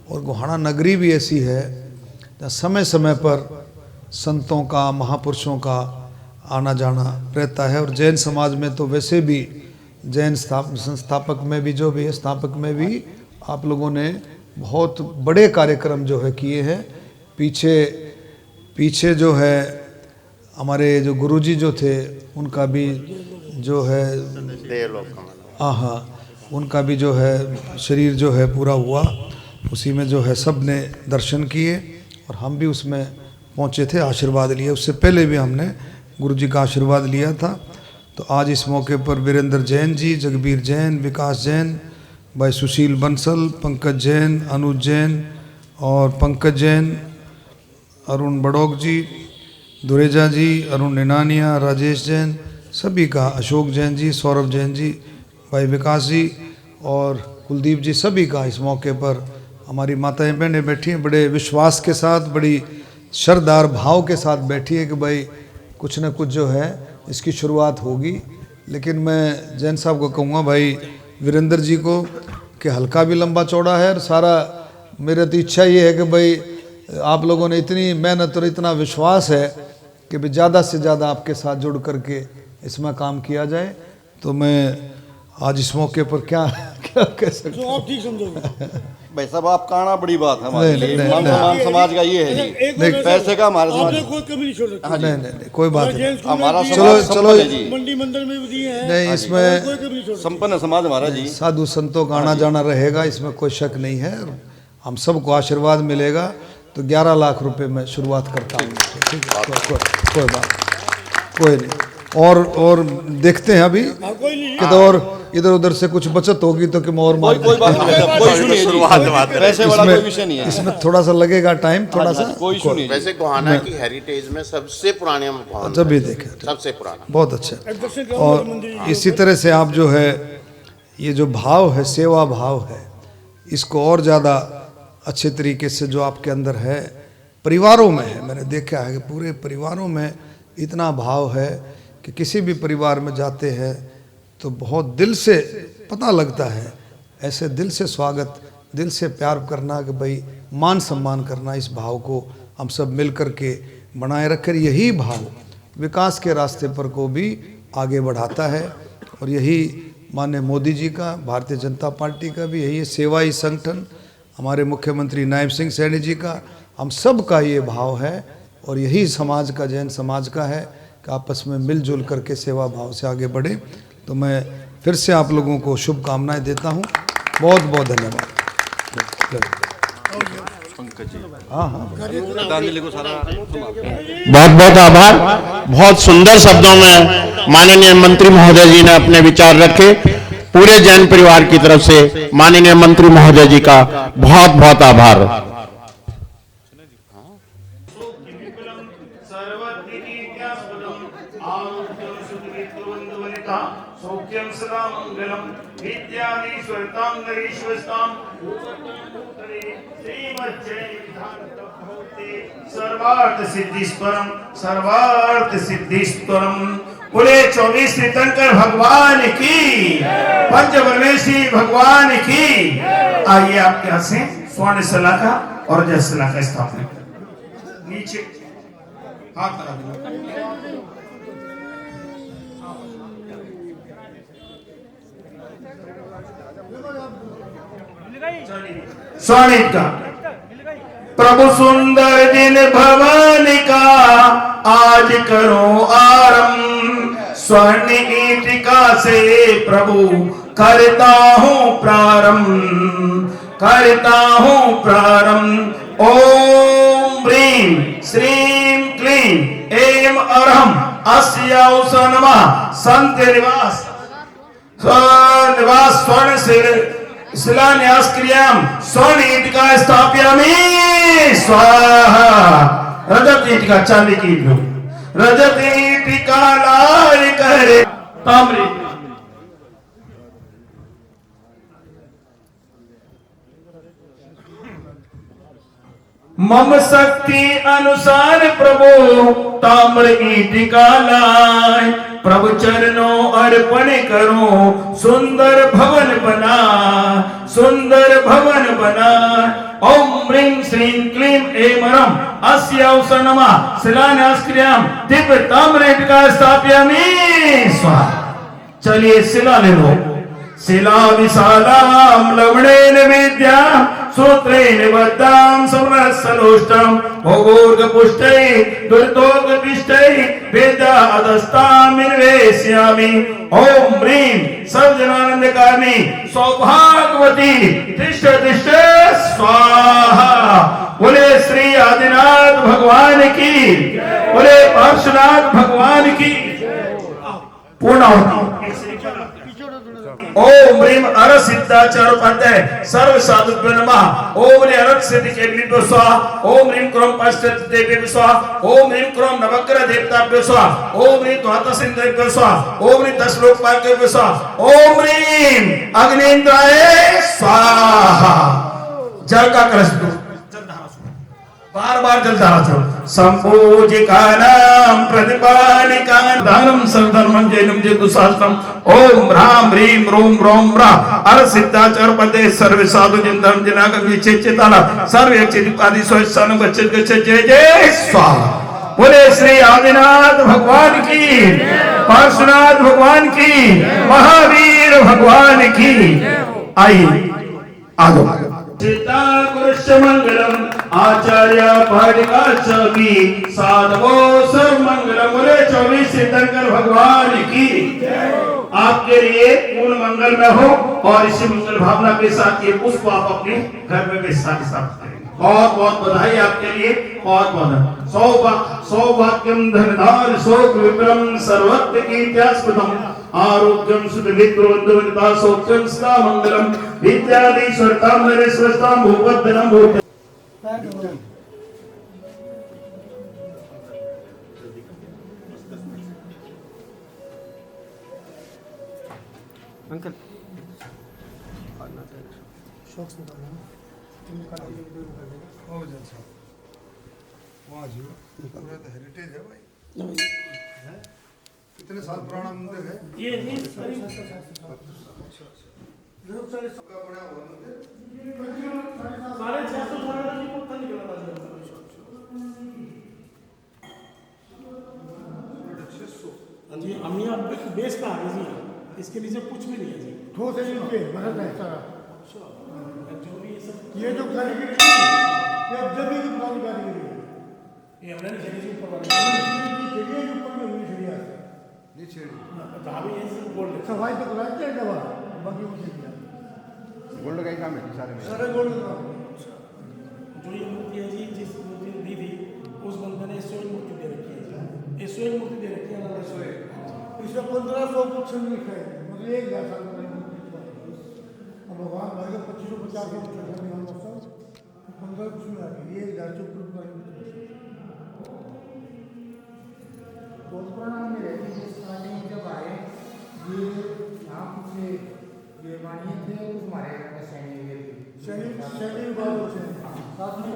और गोहाना नगरी भी ऐसी है जहाँ समय समय पर संतों का, महापुरुषों का आना जाना रहता है। और जैन समाज में तो वैसे भी, जैन संस्थापक में भी, जो भी है स्थापक में भी, आप लोगों ने बहुत बड़े कार्यक्रम जो है किए हैं। पीछे जो है हमारे जो गुरुजी जो थे उनका भी जो है उनका भी जो है शरीर जो है पूरा हुआ, उसी में जो है सब ने दर्शन किए और हम भी उसमें पहुँचे थे, आशीर्वाद लिए। उससे पहले भी हमने गुरुजी का आशीर्वाद लिया था। तो आज इस मौके पर वीरेंद्र जैन जी, जगबीर जैन, विकास जैन, भाई सुशील बंसल, पंकज जैन, अनुज जैन और पंकज जैन, अरुण बड़ोक जी, दुरेजा जी, अरुण निनानिया, राजेश जैन, सभी का, अशोक जैन जी, सौरभ जैन जी, भाई विकास जी और कुलदीप जी, सभी का इस मौके पर हमारी माताएं बहनें बैठी हैं, बड़े विश्वास के साथ, बड़ी श्रद्धार भाव के साथ बैठी है कि भाई कुछ न कुछ जो है इसकी शुरुआत होगी। लेकिन मैं जैन साहब को कहूँगा, भाई वीरेंद्र जी को, कि हल्का भी लंबा चौड़ा है और सारा, मेरी तो इच्छा ये है कि भाई आप लोगों ने इतनी मेहनत और इतना विश्वास है कि भाई ज़्यादा से ज़्यादा आपके साथ जुड़ करके इसमें काम किया जाए। तो मैं आज इस मौके पर क्या कह सकता हूँ। आप ठीक समझोगे भाई साहब, आप कहना बड़ी बात है हमारे लिए। नहीं, मान समाज का ये है जी, पैसे का हमारे समाज कोई कमी नहीं छोड़ सकते। नहीं, कोई बात नहीं। हमारा चलो संपन्न है जी, मंडी मंदिर में भी दिए हैं, नहीं, इसमें कोई कमी नहीं छोड़ सकते। संपन्न समाज हमारा जी। साधु संतों का आना जाना रहेगा, इसमें कोई शक नहीं है। हम सबको आशीर्वाद मिलेगा। तो 11 लाख रुपए में शुरुआत करता हूँ। ठीक है, कोई बात, कोई नहीं। और देखते हैं अभी कि तो और इधर उधर से कुछ बचत होगी तो कि और कोई बात नहीं, कोई इशू नहीं है, पैसे वाला कोई विषय नहीं है, इसमें थोड़ा सा लगेगा टाइम, थोड़ा सा। कोई इशू नहीं है। वैसे गोहाना की हेरिटेज में सबसे पुराने भवन, जब भी देखे सबसे पुराना, बहुत अच्छा। और इसी तरह से आप जो है ये जो भाव है, सेवा भाव है, इसको और ज़्यादा अच्छे तरीके से जो आपके अंदर है, परिवारों में है, मैंने देखा है कि पूरे परिवारों में इतना भाव है कि किसी भी परिवार में जाते हैं तो बहुत दिल से पता लगता है, ऐसे दिल से स्वागत, दिल से प्यार करना कि भाई मान सम्मान करना, इस भाव को हम सब मिल कर के बनाए रखकर यही भाव विकास के रास्ते पर को भी आगे बढ़ाता है। और यही माननीय मोदी जी का, भारतीय जनता पार्टी का भी यही सेवा ही संगठन, हमारे मुख्यमंत्री नायब सिंह सैनी जी का, हम सब का ये भाव है। और यही समाज का, जैन समाज का है कि आपस में मिलजुल करके सेवा भाव से आगे बढ़े। तो मैं फिर से आप लोगों को शुभकामनाएं देता हूं, बहुत बहुत धन्यवाद। बहुत बहुत आभार। बहुत सुंदर शब्दों में माननीय मंत्री महोदय जी ने अपने विचार रखे। पूरे जैन परिवार की तरफ से माननीय मंत्री महोदय जी का बहुत बहुत आभार। सौख्यं सदा मंगलम विद्यादि स्वरतां नरीश्वस्तां सर्वार्थ सिद्धिस्वरम, सर्वार्थ सिद्धिस्वरम। बोले 24 तीर्थंकर भगवान की, पंचवर्णेशी भगवान की। आइए आपके हाथ से स्वर्ण सलाखा और जय सलाखा स्थापना नीचे हाथ लगा दो। स्वामित का प्रभु सुंदर दिन भवन का आज करो आरंभ, स्वर्ण ईटिका से प्रभु करता हूँ प्रारंभ, करता हूँ प्रारंभ। ओम ह्रीं श्रीं क्लीं ऐं अरहं अस्य नमः। संत निवास स्वर्ण से शिलान्यास क्रियां स्वर्ण ईटिका स्थापयामि स्वाहा। रजत ईटिका चांदी की लो, रजत ईटिका लाल करे ताम्र। मम शक्ति अनुसार प्रभु ताम्र ईटिका लाए, प्रभु चरणों अर्पण करो सुंदर भवन बना, सुंदर भवन बना। ओम ह्रीं श्रीं क्लीं ऐं अरहं अस्य नमः। शिलान्यास क्रियां दिव्य ताम्र ईटिका स्थापयामि स्वाहा। चलिए शिला ले लो। शिला विशालां लवणेन विद्यां सूत्रेण बद्धां समरसलोष्टं भोगोर्गपुष्टै दुर्दोर्गपिष्टै वेदादस्तां निर्वेशयामि। ओम ह्रीं सर्वजनानंदकारिणी सौभाग्यवती तिष्ठ तिष्ठ स्वाहा। बोले श्री आदिनाथ भगवान की, बोले पार्श्वनाथ भगवान की। पूर्ण होती। ओम ह्रीं अर सिद्धाचार्य उपाध्याय सर्व साधुभ्यो नमः। ओम ह्रीं अरक सिद्धि केन्द्रीभ्यो स्वाहा। ओम ह्रीं क्रोम पाश्चात्य देवेभ्यो स्वाहा। ओम ह्रीं क्रोम नवग्रह देवताभ्यो स्वाहा। ओम ह्रीं द्वादश सिंधुभ्यो स्वाहा। ओम ह्रीं 10 लोकपालकेभ्यो स्वाहा। ओम ह्रीं अग्निन्द्राय स्वाहा। जल का कलश दो, बार बार जलधारा चलो। संपूजिकानां प्रतिपालिकानां दानं सर्वधर्मं जैनं जयतुशास्त्रम्। ओम ह्रां ह्रीं ह्रूं ह्रौं ह्रां अर सिद्धाचार्य पदे सर्व साधु जिन्दं जनागम विचेचिताना सर्व यक्षिपादि स्वस्तानं गच्छेत् गच्छेत्। जय जय स्वाहा। बोले श्री आदिनाथ भगवान की, पार्श्वनाथ भगवान की, महावीर भगवान की। आइए आगो। सीता कृष्ण मंगलम आचार्य पादिकाचार्य साधवो सर्व मंगलम। बोले 24 तीर्थंकर भगवान की। आपके लिए पूर्ण मंगल में हो और इसी मंगल भावना के साथ ये पुष्प आप अपने घर में भी साथ करेंगे। बहुत बहुत बधाई आपके लिए, बहुत बहुत सौभाग्यम धनधार शोक विक्रम सर्वत्र कीर्त्यास्पदम आरोग्यम सुख विद्रोद्वनिता सौख्यम सदा मंगलम विद्याधीश्वरताम नरेश्वरताम भूपद्दनम भूप। अंकल हेरिटेज है भाई, कितने साल पुराना मंदिर है ये? जी अम्मी आप बेस का आगे जी, इसके नीचे कुछ भी नहीं है जी, ठोस है नीचे मतलब है सारा। जो भी ये जो कारीगरी ये अब जब भी पुरानी कारीगरी है, ये हमने नहीं छेड़ी ऊपर वाली छेड़ी ऊपर में हुई छेड़ी है ये छेड़ी जहाँ भी ये गोल्ड सफाई तो कराते हैं दवा बाकी कुछ नहीं, गोल्ड का ही काम है सारे में, सारे गोल्ड का काम। जो ये मूर्ति है जी, जिस मूर्ति दी थी उस बंदे ने स्वयं मूर्ति दे रखी है, ये स्वयं मूर्ति दे रखी है ना स्वयं, इसमें 1500 कुछ लिखा है, मतलब 1000 साल का भगवान भाई का 2550 15 कुछ में आ गई, ये 1000 बहुत पुराना मंदिर है। स्टार्टिंग जब आए ये यहाँ कुछ ये मानिए थे तो हमारे सैनिक बाबू से साथ में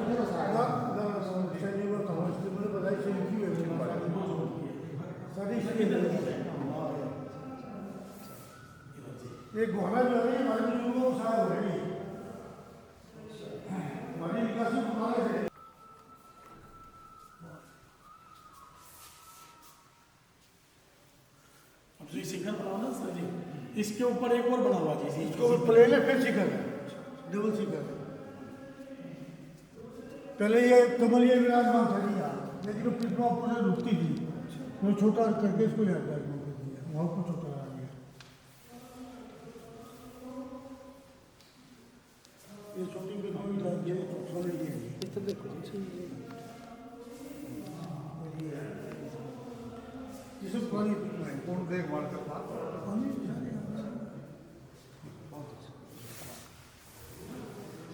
सैनिक मुझे बताया सैनिक की ये गोहना जो है हमारे बुजुर्गों को साहब है हमारी निकासी पुराने से। अब जो शिखर बना ना सर जी, इसके ऊपर एक और बना हुआ जी, इसके ऊपर प्लेन है फिर शिखर है, डबल शिखर है। पहले ये कमल ये विराजमान था जी यहाँ, लेकिन पिछवा पूरे रुकती थी, वो छोटा करके इसको यहाँ कर दिया, वहाँ को छोटा आ गया। ये छोटी बिल्कुल लग गई तो छोड़ दी है, तो देखो जिसे पानी कौन देखभाल करता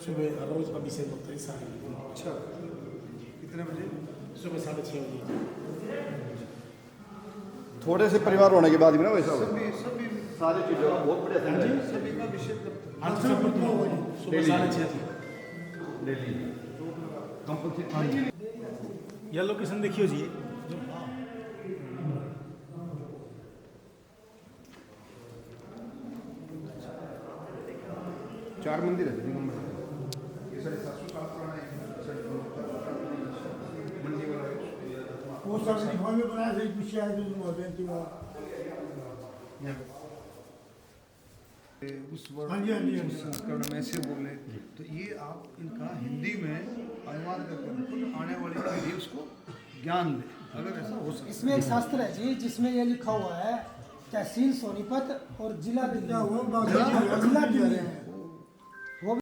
सुबह रोज अभिषेक होता है सारे। अच्छा कितने बजे? सुबह 6:30 बजे। थोड़े से परिवार होने के बाद भी ना वैसा सभी सारी चीज़ों का बहुत बढ़िया हाँ जी, सभी का अभिषेक आज से कितना हुआ जी? सुबह 6:30 डेली कंपल्सरी। ये लोकेशन देखियो जी, 4 मंदिर है दिगंबर, ये सारे 700 साल पुराना मंडी वाला वो सब दिखाने में बनाया था, पीछे आए तो बोलते हैं कि वो उस वर्ड संस्करण में से बोले तो ये आप इनका हिंदी में अनुवाद करके आने वाली पीढ़ी उसको ज्ञान दे, अगर ऐसा हो सके। इसमें एक शास्त्र है जी जिसमें ये लिखा हुआ है तहसील सोनीपत और जिला दिल्ली, जिला दिल्ली